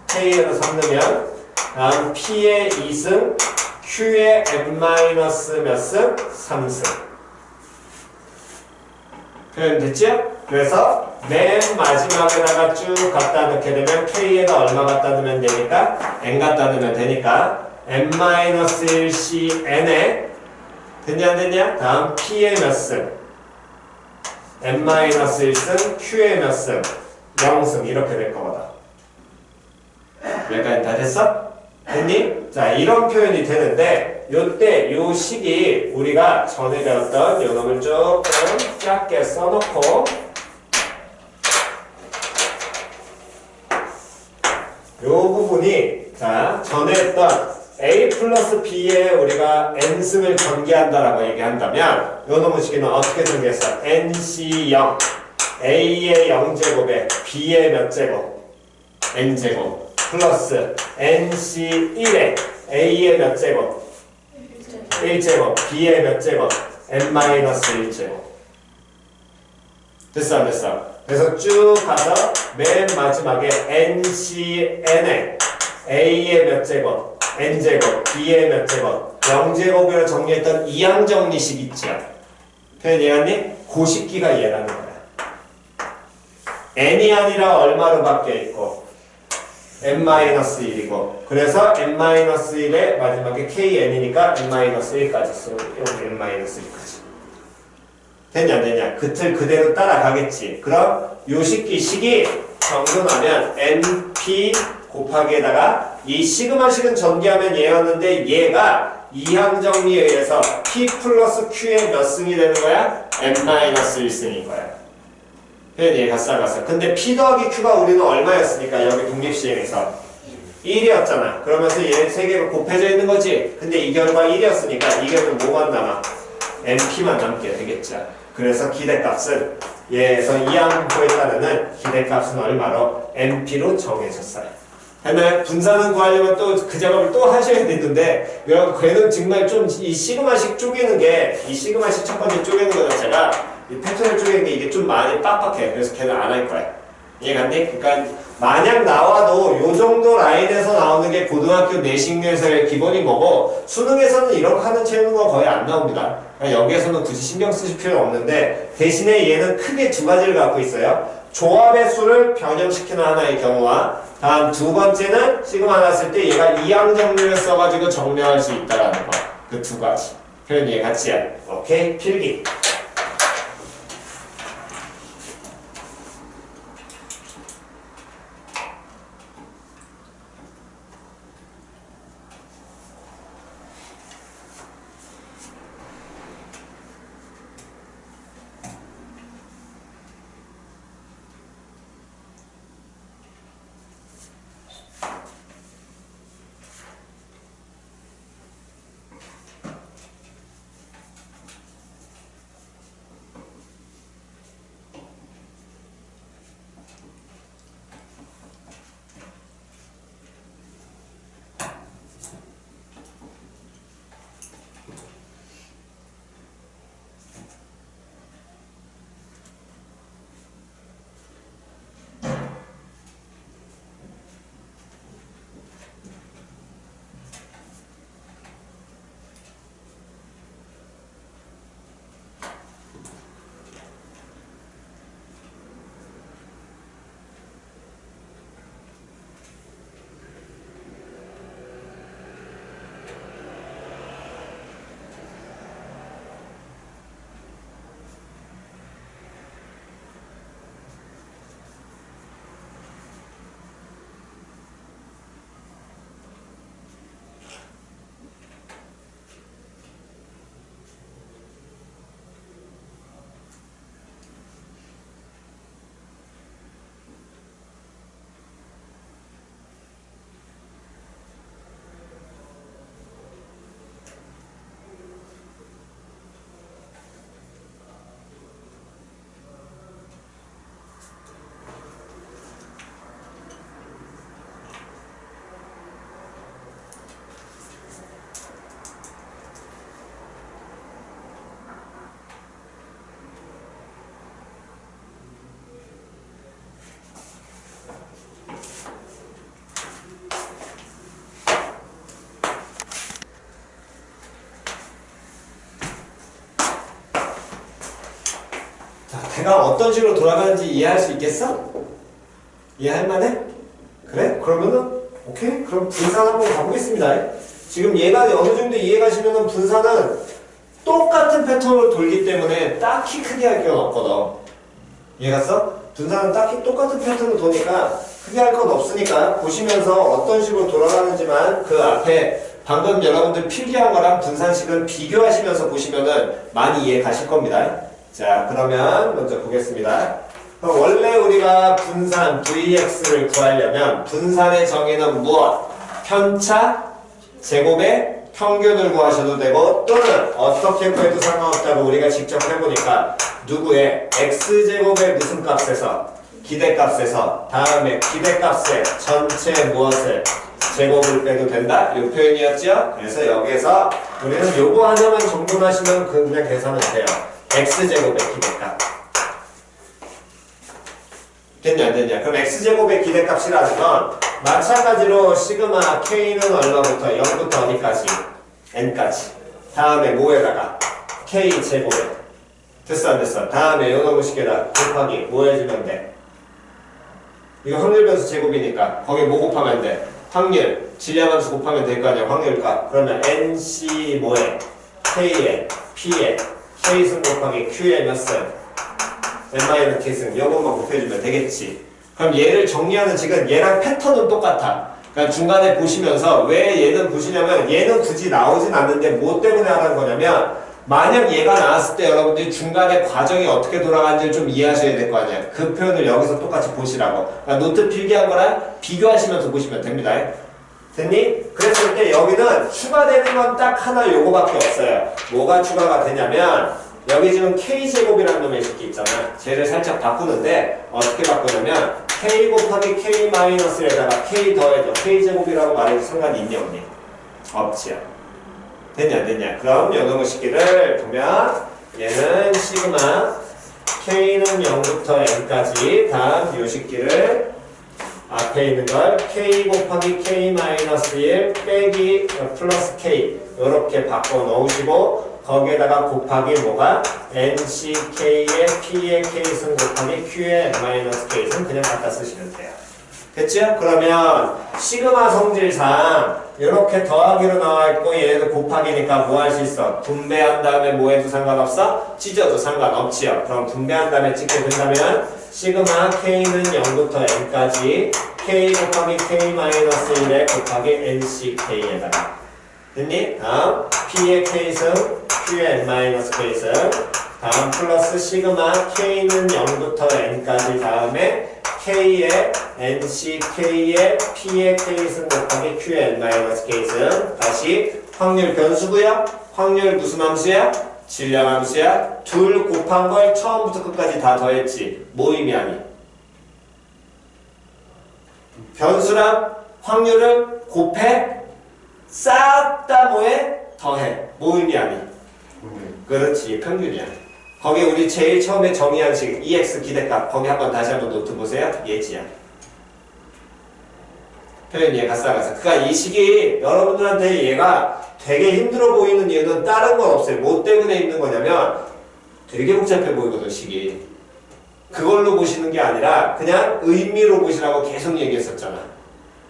k에서 3 넣으면 다음 p의 2승, q의 n-몇 승? 3승. 표현 됐죠? 그래서 맨 마지막에다가 쭉 갖다 넣게 되면 k에다 얼마 갖다 넣으면 되니까 n 갖다 넣으면 되니까 n-1c n에 됐냐 안 됐냐? 다음 p의 몇 승? n-1승 q의 몇 승? 0승 이렇게 될 거거든. 여기까지 다 됐어? 됐니? 자, 이런 표현이 되는데 요때 요 식이 우리가 전에 배웠던 요 놈을 조금 작게 써놓고 요 부분이 자 전에 했던 a 플러스 b에 우리가 n승을 전개한다라고 얘기한다면 요 놈의 식은 어떻게 전개했어? nc0 a의 0제곱에 b의 몇 제곱? n제곱 플러스 nc1에 a의 몇 제곱? 1제곱 b의 몇 제곱? n-1제곱 됐어 안 됐어? 그래서 쭉 가서 맨 마지막에 ncn에 a의 몇 제곱? n제곱 b의 몇 제곱? 0제곱으로 정리했던 이항정리식 있죠? 표현 이해했니? 그 식기가 얘라는 거야. n이 아니라 얼마로 바뀌어있고 n-1이고 그래서 n-1의 마지막에 kn이니까 n-1까지 써. 여기 n-1까지 됐냐 안 됐냐? 그 틀 그대로 따라가겠지. 그럼 요 식이 정돈하면 np 곱하기에다가 이 시그마식은 전개하면 얘였는데 얘가 이항정리에 의해서 p 플러스 q의 몇 승이 되는 거야? n-1승인 거야. 표현 이해가 갔어. 근데 p 더하기 q가 우리는 얼마였으니까 여기 독립시행에서 1이었잖아. 그러면서 얘 세 개가 곱해져 있는 거지. 근데 이 결과 1이었으니까 이 결과 뭐만 남아? np만 남게 되겠죠. 그래서 기대값은 얘에서 이항호에 따르는 기대값은 얼마로? np로 정해졌어요. 근데 분산은 구하려면 또 그 작업을 또 하셔야 되는데 여러분 걔는 정말 좀 이 시그마식 쪼개는 게 이 시그마식 첫 번째 쪼개는 거 자체가 이 패턴을 쪼개는 게 이게 좀 많이 빡빡해. 그래서 걔는 안 할 거야. 이해갔니? 그러니까 만약 나와도 요 정도 라인에서 나오는 게 고등학교 내신에서의 기본인 거고 수능에서는 이런 카드 채우는 거 거의 안 나옵니다. 그러니까 여기에서는 굳이 신경 쓰실 필요는 없는데 대신에 얘는 크게 두 가지를 갖고 있어요. 조합의 수를 변형시키는 하나의 경우와 다음 두 번째는 시그마 나왔을 때 얘가 이항정리를 써가지고 정리할 수 있다라는 거. 그 두 가지. 표현 이해 같이야. 오케이? 필기. 자, 대강 어떤 식으로 돌아가는지 이해할 수 있겠어? 이해할 만해? 그래? 그러면은 오케이? 그럼 분산 한번 가보겠습니다. 지금 얘가 어느 정도 이해가시면은 분산은 똑같은 패턴으로 돌기 때문에 딱히 크게 할 건 없거든. 이해갔어? 분산은 딱히 똑같은 패턴으로 도니까 크게 할 건 없으니까 보시면서 어떤 식으로 돌아가는지만 그 앞에 방금 여러분들 필기한 거랑 분산식은 비교하시면서 보시면은 많이 이해 가실 겁니다. 자, 그러면 먼저 보겠습니다. 그럼 원래 우리가 분산 Vx를 구하려면 분산의 정의는 무엇? 편차 제곱의 평균을 구하셔도 되고 또는 어떻게 구해도 상관없다고 우리가 직접 해보니까 누구의 x제곱의 무슨 값에서 기대값에서 다음에 기대값의 전체 무엇을 제곱을 빼도 된다? 이 표현이었죠? 그래서 여기에서 우리는 요거 하나만 정돈하시면 그냥 계산은 돼요. x제곱의 기대값 됐냐 안 됐냐? 그럼 x제곱의 기대값이라는 건 마찬가지로 시그마 k는 얼마부터 0부터 어디까지? n까지 다음에 뭐에다가? k제곱에 됐어 안 됐어? 다음에 요놈의 식에다 곱하기 뭐 해주면 돼? 이거 확률 변수 제곱이니까 거기 뭐 곱하면 돼? 확률 질량함수 곱하면 될 거 아니야 확률값 그러면 nc 뭐에? k에 p에 k승 곱하기 q에 몇 승? n-k승 이것만 곱해주면 되겠지. 그럼 얘를 정리하는 지금 얘랑 패턴은 똑같아. 그러니까 중간에 보시면서 왜 얘는 보시냐면 얘는 굳이 나오진 않는데 뭐 때문에 하는 거냐면 만약 얘가 나왔을 때 여러분들이 중간에 과정이 어떻게 돌아가는지를 좀 이해하셔야 될 거 아니야. 그 표현을 여기서 똑같이 보시라고. 그러니까 노트 필기한 거랑 비교하시면서 보시면 됩니다. 됐니? 그랬을 때 여기는 추가되는 건 딱 하나 요거밖에 없어요. 뭐가 추가가 되냐면 여기 지금 k제곱이라는 놈의 식이 있잖아. 쟤를 살짝 바꾸는데 어떻게 바꾸냐면 k 곱하기 k 마이너스에다가 k 더해줘. k제곱이라고 말해도 상관이 있냐 없니? 없지요. 됐냐 안 됐냐? 그럼 요놈의 식기를 보면 얘는 시그마 k는 0부터 n까지 다음 요 식기를 앞에 있는 걸 k 곱하기 k 마이너스 1 빼기 플러스 k 이렇게 바꿔 놓으시고 거기에다가 곱하기 뭐가 NCK의 P의 K승 곱하기 Q의 N-K승 그냥 갖다 쓰시면 돼요. 됐죠? 그러면 시그마 성질상 이렇게 더하기로 나와있고 얘도 곱하기니까 뭐 할 수 있어? 분배한 다음에 뭐 해도 상관없어? 찢어도 상관없지요. 그럼 분배한 다음에 찍게 된다면 시그마 K는 0부터 N까지 K 곱하기 K-1에 곱하기 NCK에다가 됐니? 다음 P의 K승 Q의 N-K승 다음 플러스 시그마 K는 0부터 N까지 다음에 K의 NCK의 P의 K승 곱하기 Q의 N-K승 다시 확률 변수고요. 확률 무슨 함수야? 질량 함수야. 둘 곱한 걸 처음부터 끝까지 다 더했지. 뭐 의미하니? 변수랑 확률을 곱해 싹 다 뭐해? 더해. 뭐 의미하니? 그렇지. 평균이야. 거기 우리 제일 처음에 정의한 식 EX 기대값 거기 한번 다시 한번 노트 보세요. 예지야. 표현 이해 갔어. 그러니까 이 식이 여러분들한테 얘가 되게 힘들어 보이는 이유는 다른 건 없어요. 뭐 때문에 힘든 거냐면 되게 복잡해 보이거든 식이. 그걸로 보시는 게 아니라 그냥 의미로 보시라고 계속 얘기했었잖아.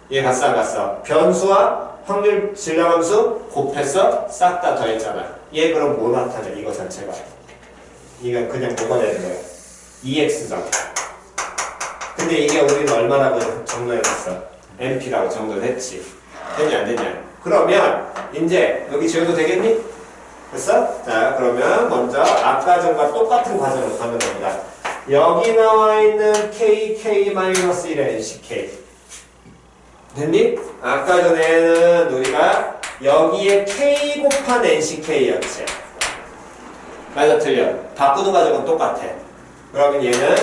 이해 갔어 안 갔어? 변수와 확률 질량함수 곱해서 싹 다 더했잖아. 얘 그럼 뭐 나타내? 이거 자체가. 이건 그냥 뭐가 되는 거야? EX잖아. 근데 이게 우리는 얼마라고 정리해놨어? MP라고 정도를 했지. 되냐 안 되냐? 그러면 이제 여기 지워도 되겠니? 됐어? 자 그러면 먼저 아까 전과 똑같은 과정으로 가면 됩니다. 여기 나와 있는 KK-1의 NCK 됐니? 아까 전에는 우리가 여기에 K 곱한 NCK였지. 맞아 틀려. 바꾸는 과정은 똑같아. 그러면 얘는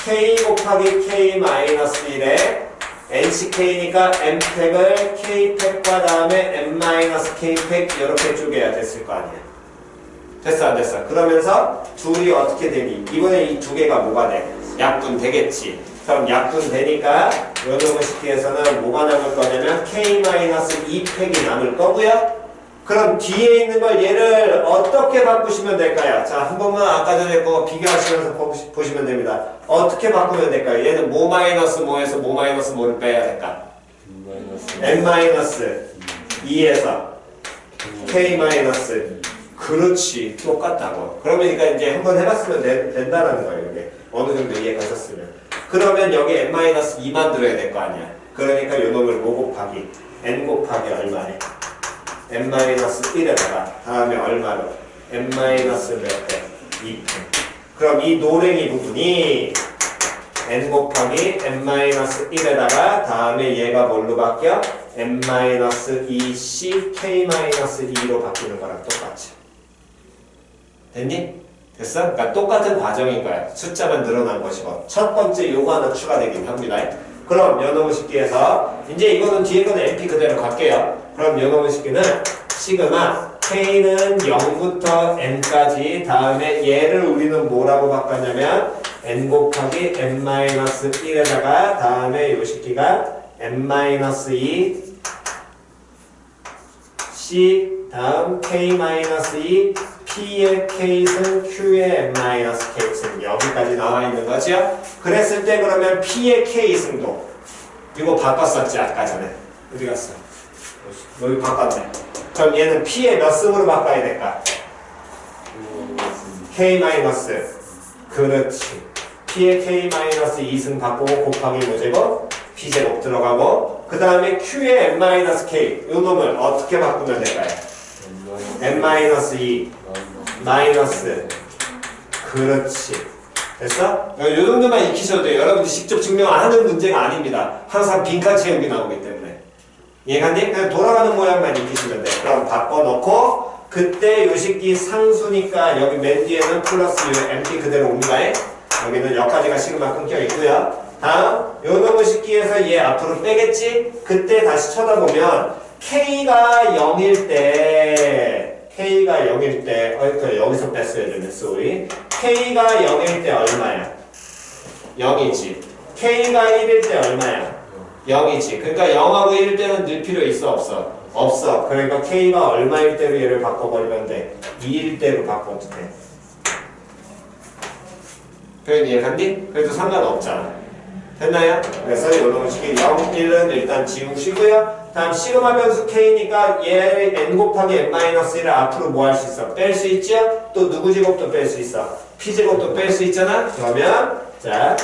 K 곱하기 K-1에 NCK니까 M팩을 K팩과 다음에 M-K팩 이렇게 쪼개야 됐을 거 아니야. 됐어 안 됐어? 그러면서 둘이 어떻게 되니? 이번에 이 두 개가 뭐가 돼? 약분 되겠지. 그럼 약분 되니까 요놈의 식기에서는 뭐가 남을 거냐면 K-2팩이 남을 거고요. 그럼 뒤에 있는 걸 얘를 어떻게 바꾸시면 될까요? 자, 한 번만 아까 전에 거 비교하시면서 보시면 됩니다. 어떻게 바꾸면 될까요? 얘는 뭐 마이너스 뭐에서 뭐 마이너스 뭐를 빼야 될까? n 마이너스 2에서 k 마이너스. 그렇지, 똑같다고. 그러니까 이제 한번 해봤으면 된다라는 거예요. 이게 어느 정도 이해가셨으면. 그러면 여기 n 마이너스 2 만들어야 될 거 아니야. 그러니까 요 놈을 뭐 곱하기 n 곱하기 얼마네? n 마이너스 1에다가 다음에 얼마로? n 마이너스 몇 배? 2배. 그럼 이 노랭이 부분이 n 곱하기 n 마이너스 1에다가 다음에 얘가 뭘로 바뀌어? n 마이너스 2c k 마이너스 2로 바뀌는 거랑 똑같이. 됐니? 됐어? 그러니까 똑같은 과정인 거야. 숫자만 늘어난 것이고 첫 번째 요거 하나 추가되긴 합니다. 그럼 요놈의 식기에서 이제 이거는 뒤에 거는 np 그대로 갈게요. 그럼 요놈의 식기는 시그마 k는 0부터 n까지 다음에 얘를 우리는 뭐라고 바꿨냐면 n 곱하기 n-1에다가 다음에 요 식기가 n-2 c 다음 k-2 p의 k승 q의 n-k승 여기까지 나와 있는 거죠. 그랬을 때 그러면 p의 k승도 이거 바꿨었지 아까 전에. 어디 갔어? 여기 바꿨네. 그럼 얘는 p의 몇 승으로 바꿔야 될까? k 마이너스. 그렇지. p의 k-2승 바꾸고 곱하기 뭐제곱? p제곱 들어가고 그 다음에 q의 n-k 요 놈을 어떻게 바꾸면 될까요? n-2 마이너스. 그렇지. 됐어? 요 정도만 익히셔도 돼요. 여러분들 직접 증명 안 하는 문제가 아닙니다. 항상 빈칸 채우기 나오기 때문에. 이해갔니? 그냥 돌아가는 모양만 익히시면 돼. 그럼 바꿔놓고 그때 요 식기 상수니까 여기 맨 뒤에는 플러스 요 mp 그대로 옵니다. 여기는 여기까지가 시그마 끊겨 있고요. 다음 요 놈의 식기에서 얘 앞으로 빼겠지? 그때 다시 쳐다보면 k가 0일 때 여기서 뺐어야 되네. sorry. k가 0일 때 얼마야? 0이지. k가 1일 때 얼마야? 0이지. 그러니까 0하고 1일 때는 늘 필요 있어 없어? 없어. 그러니까 k가 얼마일 때로 얘를 바꿔버리면 돼? 2일 때로 바꿔도 돼. 그래도 이해갔니? 그래도 상관없잖아. 됐나요? 그래서 요놈 식이 0, 1은 일단 지우시고요. 다음 시그마 변수 k니까 얘를 n 곱하기 n-1을 앞으로 뭐 할 수 있어? 뺄 수 있죠? 또 누구 제곱도 뺄 수 있어? p 제곱도 뺄 수 있잖아? 그러면 자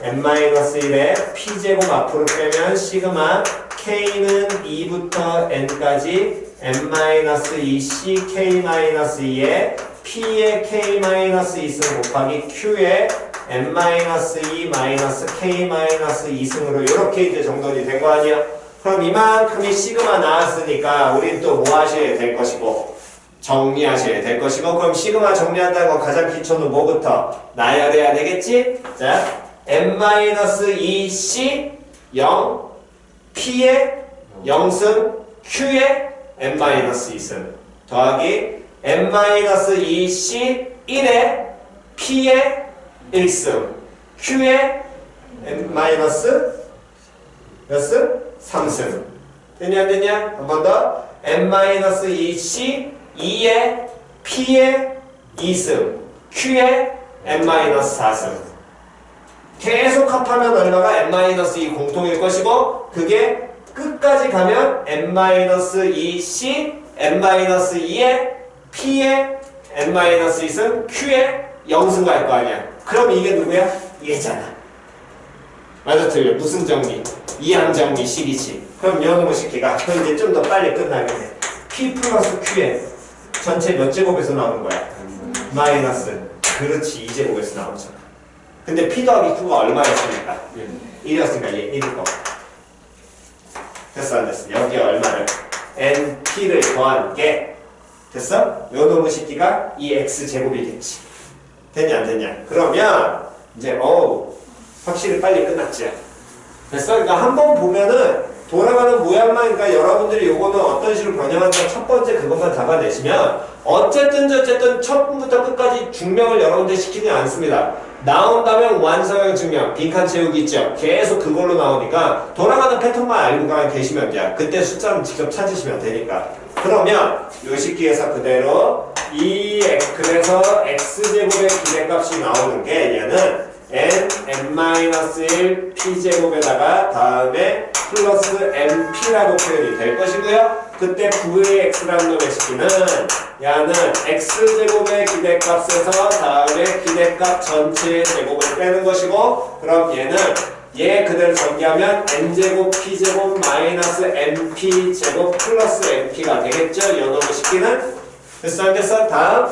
n-1에 p 제곱 앞으로 빼면 시그마 k는 2부터 n까지 n-2c k-2에 p의 k-2승 곱하기 q의 n-2 k-2승으로 이렇게 이제 정돈이 된 거 아니야? 그럼 이만큼이 시그마 나왔으니까 우린 또 뭐 하셔야 될 것이고 정리하셔야 될 것이고 그럼 시그마 정리한다는 건 가장 기초는 뭐부터 나열해야 되겠지? 자 n-2c 0 p의 0승 q의 n-2승 더하기 n-2c 1의 p의 1승 q의 n- 몇 승? 3승. 됐냐 안 됐냐? 한 번 더. n-2c 2의 p의 2승 q의 n-4승. 계속 합하면 얼마가 n-2 공통일 것이고 그게 끝까지 가면 n-2c n-2의 p의 n-2승 q의 0승 갈 거 아니야. 그럼 이게 누구야? 얘잖아. 맞아 틀려. 무슨 정리? 이항정리식이지. 그럼 요놈의 식기가 그럼 이제 좀 더 빨리 끝나겠네. p 플러스 q에 전체 몇 제곱에서 나오는 거야? 마이너스. 그렇지 2제곱에서 나오잖아. 근데 p 더하기 q가 얼마였으니까? 1이었으니까 얘 1일 거. 됐어 안 됐어? 여기에 얼마를? np를 더한 게 됐어? 요놈의 식기가 이 x제곱이겠지. 됐냐 안 됐냐? 그러면 이제 확실히 빨리 끝났지. 됐어? 그러니까 한번 보면은 돌아가는 모양만, 그러니까 여러분들이 요거는 어떤 식으로 변형한다 첫 번째 그것만 잡아내시면 어쨌든 처음부터 끝까지 증명을 여러분들 시키지 않습니다. 나온다면 완성형 증명, 빈칸 채우기 있죠. 계속 그걸로 나오니까 돌아가는 패턴만 알고 가 계시면 돼요. 그때 숫자는 직접 찾으시면 되니까. 그러면 요 식기에서 그대로 그래서 x제곱의 기대값이 나오는 게 얘는 n-1 p제곱에다가 다음에 플러스 np라고 표현이 될 것이고요. 그때 9의 x라는 놈의 식기는 얘는 x제곱의 기대값에서 다음에 기대값 전체의 제곱을 빼는 것이고, 그럼 얘는 얘 그대로 전개하면 n제곱 p제곱 마이너스 np제곱 플러스 np가 되겠죠. 이 놈의 식기는. 됐어 안 됐어? 다음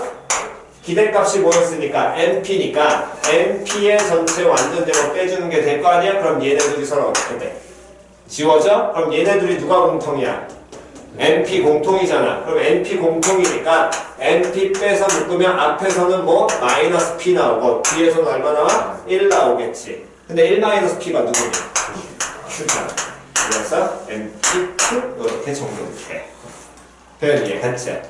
기대값이 뭐였으니까 np니까 np의 전체 완전 제곱 빼주는 게 될 거 아니야? 그럼 얘네들이 서로 어떻게 돼? 지워져? 그럼 얘네들이 누가 공통이야? np 공통이잖아. 그럼 np 공통이니까 np 빼서 묶으면 앞에서는 뭐 마이너스 p 나오고 뒤에서는 얼마 나와? 1 나오겠지. 근데 1 마이너스 p가 누구냐? q잖아. 그래서 np q 이렇게 정리돼. 표현 이해했지?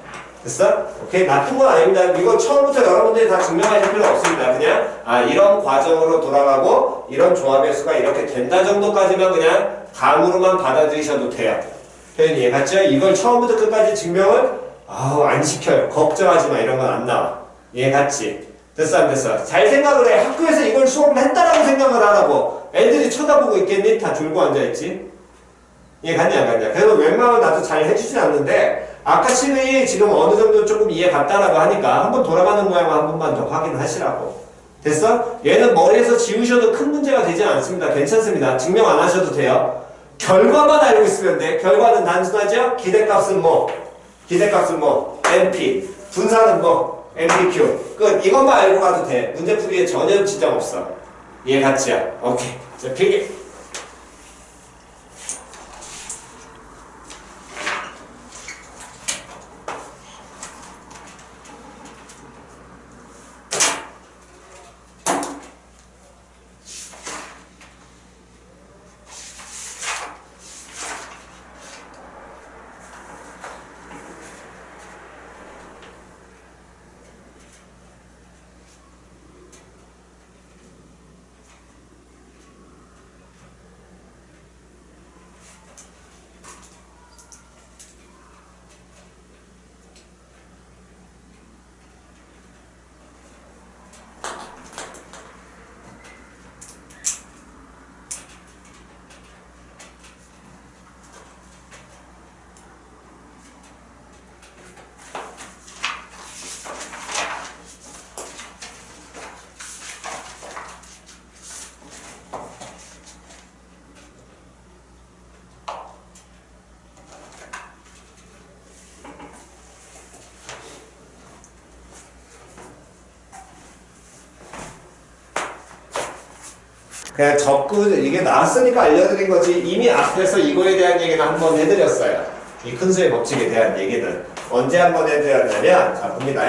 됐어? 오케이? 나쁜 건 아닙니다. 이거 처음부터 여러분들이 다 증명하실 필요 없습니다. 그냥 이런 과정으로 돌아가고 이런 조합의 수가 이렇게 된다 정도까지만 그냥 감으로만 받아들이셔도 돼요. 표현 이해갔죠? 이걸 처음부터 끝까지 증명을 안 시켜요. 걱정하지 마. 이런 건 안 나와. 이해갔지? 됐어 안 됐어? 잘 생각을 해. 학교에서 이걸 수업을 했다라고 생각을 안 하고 애들이 쳐다보고 있겠니? 다 졸고 앉아있지? 이해갔냐 안 갔냐? 그래도 웬만하면 나도 잘 해주진 않는데 아까 친구이 지금 어느 정도 조금 이해 갔다라고 하니까 한번 돌아가는 모양을 한 번만 더 확인하시라고. 됐어? 얘는 머리에서 지우셔도 큰 문제가 되지 않습니다. 괜찮습니다. 증명 안 하셔도 돼요. 결과만 알고 있으면 돼. 결과는 단순하죠? 기대값은 뭐? 기대값은 뭐? np. 분사는 뭐? npq. 끝. 이것만 알고 가도 돼. 문제 풀이에 전혀 지장 없어. 이해 갔지야? 오케이. 자, 필기. 그냥 이게 나왔으니까 알려드린 거지. 이미 앞에서 이거에 대한 얘기는 한번 해드렸어요. 이 큰 수의 법칙에 대한 얘기는 언제 한번 해드렸냐면, 자 봅니다.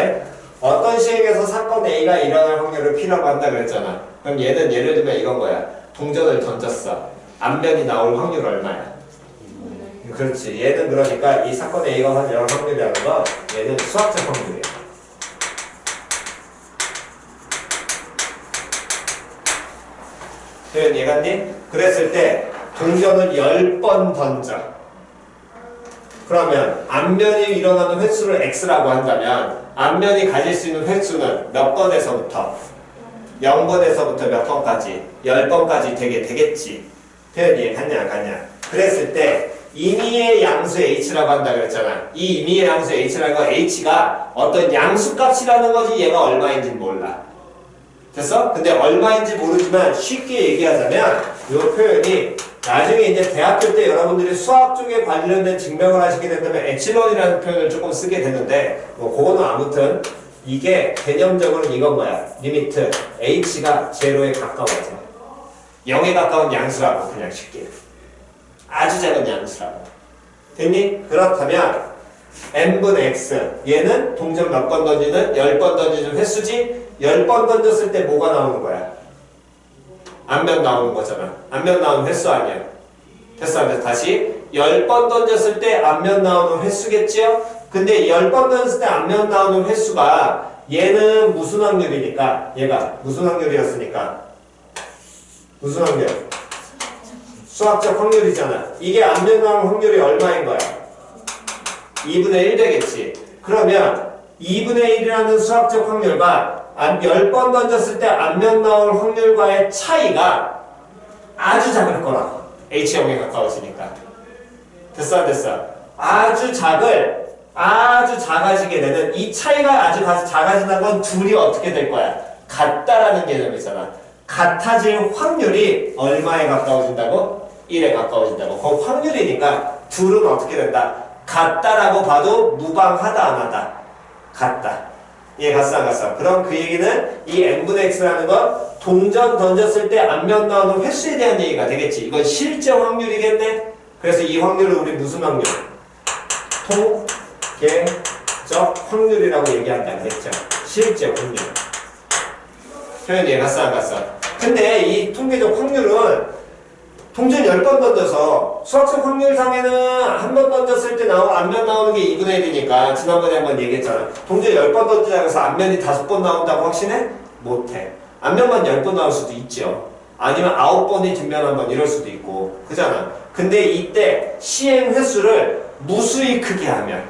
어떤 시행에서 사건 A가 일어날 확률을 P라고 한다 그랬잖아. 그럼 얘는 예를 들면 이건 거야. 동전을 던졌어. 앞면이 나올 확률 얼마야? 그렇지. 얘는 그러니까 이 사건 A가 일어날 확률이라는 건 얘는 수학적 확률이야. 표현 이해갔니? 그랬을 때 동전을 10번 던져. 그러면 앞면이 일어나는 횟수를 x라고 한다면 앞면이 가질 수 있는 횟수는 몇 번에서부터? 0번에서부터 몇 번까지? 10번까지 되겠지. 표현 이해갔냐 안 갔냐? 그랬을 때 임의의 양수 h라고 한다 그랬잖아. 이 임의의 양수 h라는 건 h가 어떤 양수값이라는 거지 얘가 얼마인지 몰라. 됐어? 근데 얼마인지 모르지만 쉽게 얘기하자면 이 표현이 나중에 이제 대학교 때 여러분들이 수학 쪽에 관련된 증명을 하시게 된다면 에칠론이라는 표현을 조금 쓰게 되는데 뭐 그거는 아무튼 이게 개념적으로는 이건 뭐야? 리미트 h가 제로에 가까워져. 0에 가까운 양수라고 그냥 쉽게. 아주 작은 양수라고. 됐니? 그렇다면 n분의 x 얘는 동전 몇 번 던지는 10번 던지는 횟수지. 10번 던졌을 때 뭐가 나오는 거야? 앞면 나오는 거잖아. 앞면 나오는 횟수 아니야. 됐어 안 됐어? 다시 10번 던졌을 때 앞면 나오는 횟수겠지요? 근데 10번 던졌을 때 앞면 나오는 횟수가 얘는 무슨 확률이니까? 얘가 무슨 확률이었으니까? 무슨 확률? 수학적 확률이잖아. 이게 앞면 나오는 확률이 얼마인 거야? 2분의 1 되겠지. 그러면 2분의 1이라는 수학적 확률과 10번 던졌을 때 앞면 나올 확률과의 차이가 아주 작을 거라고. H형에 가까워지니까. 됐어 안 됐어? 아주 작아지게 되는 이 차이가 아주 작아진다는 건 둘이 어떻게 될 거야? 같다라는 개념이잖아. 같아질 확률이 얼마에 가까워진다고? 1에 가까워진다고. 그 확률이니까 둘은 어떻게 된다? 같다라고 봐도 무방하다 안 하다? 같다. 얘 갔어 안 갔어? 그럼 그 얘기는 이 n분의 x라는 건 동전 던졌을 때 앞면 나오는 횟수에 대한 얘기가 되겠지. 이건 실제 확률이겠네? 그래서 이 확률을 우리 무슨 확률? 통계적 확률이라고 얘기한다 그랬죠. 실제 확률. 표현 이해 갔어 안 갔어? 근데 이 통계적 확률은 동전 10번 던져서 수학적 확률상에는 한 번 던졌을 때 앞면 나오는 게 2분의 1이니까 지난번에 한번 얘기했잖아. 동전 10번 던지자고 해서 앞면이 5번 나온다고 확신해? 못해. 앞면만 10번 나올 수도 있죠. 아니면 9번이 뒷면 한 번 이럴 수도 있고 그잖아. 근데 이때 시행 횟수를 무수히 크게 하면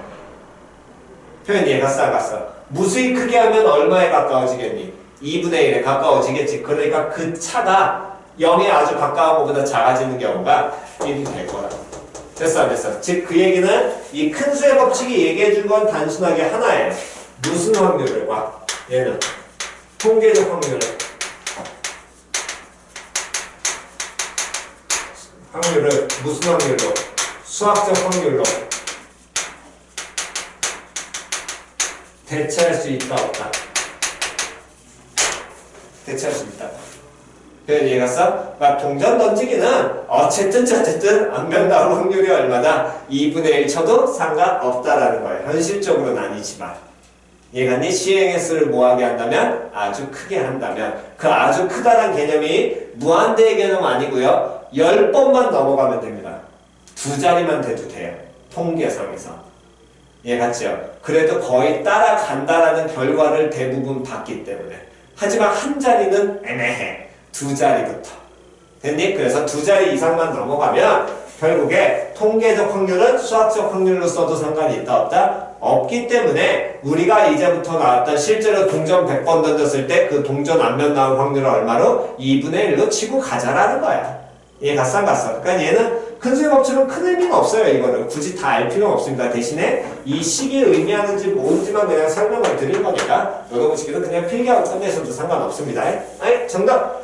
표현 이해 갔어 안 갔어? 무수히 크게 하면 얼마에 가까워지겠니? 2분의 1에 가까워지겠지. 그러니까 그 차가 0에 아주 가까운 것보다 작아지는 경우가 1이 될 거라. 됐어 안 됐어? 즉 그 얘기는 이 큰 수의 법칙이 얘기해 준 건 단순하게 하나예요. 무슨 확률을 봐? 얘는 통계적 확률을 무슨 확률로? 수학적 확률로 대체할 수 있다 없다? 대체할 수 있다. 표현 이해갔어? 그러니까 동전 던지기는 어쨌든 앞면 나올 확률이 얼마다? 2분의 1 쳐도 상관없다라는 거예요. 현실적으로는 아니지만. 이해갔니? 시행 횟수를 뭐하게 한다면? 아주 크게 한다면. 그 아주 크다란 개념이 무한대의 개념 아니고요. 10번만 넘어가면 됩니다. 2자리만 돼도 돼요. 통계상에서. 이해갔죠? 그래도 거의 따라간다라는 결과를 대부분 봤기 때문에. 하지만 한 자리는 애매해. 2자리부터. 됐니? 그래서 2자리 이상만 넘어가면 결국에 통계적 확률은 수학적 확률로 써도 상관이 있다 없다? 없기 때문에 우리가 이제부터 나왔던 실제로 동전 100번 던졌을 때 그 동전 앞면 나올 확률은 얼마로? 2분의 1로 치고 가자라는 거야. 얘 갔어 안 갔어? 그러니까 얘는 큰 수의 법칙은 큰 의미는 없어요. 이거는 굳이 다 알 필요는 없습니다. 대신에 이 식이 의미하는지 뭔지만 그냥 설명을 드린 거니까 너도 보시기도 그냥 필기하고 끝내셔도 상관없습니다. 아이 정답!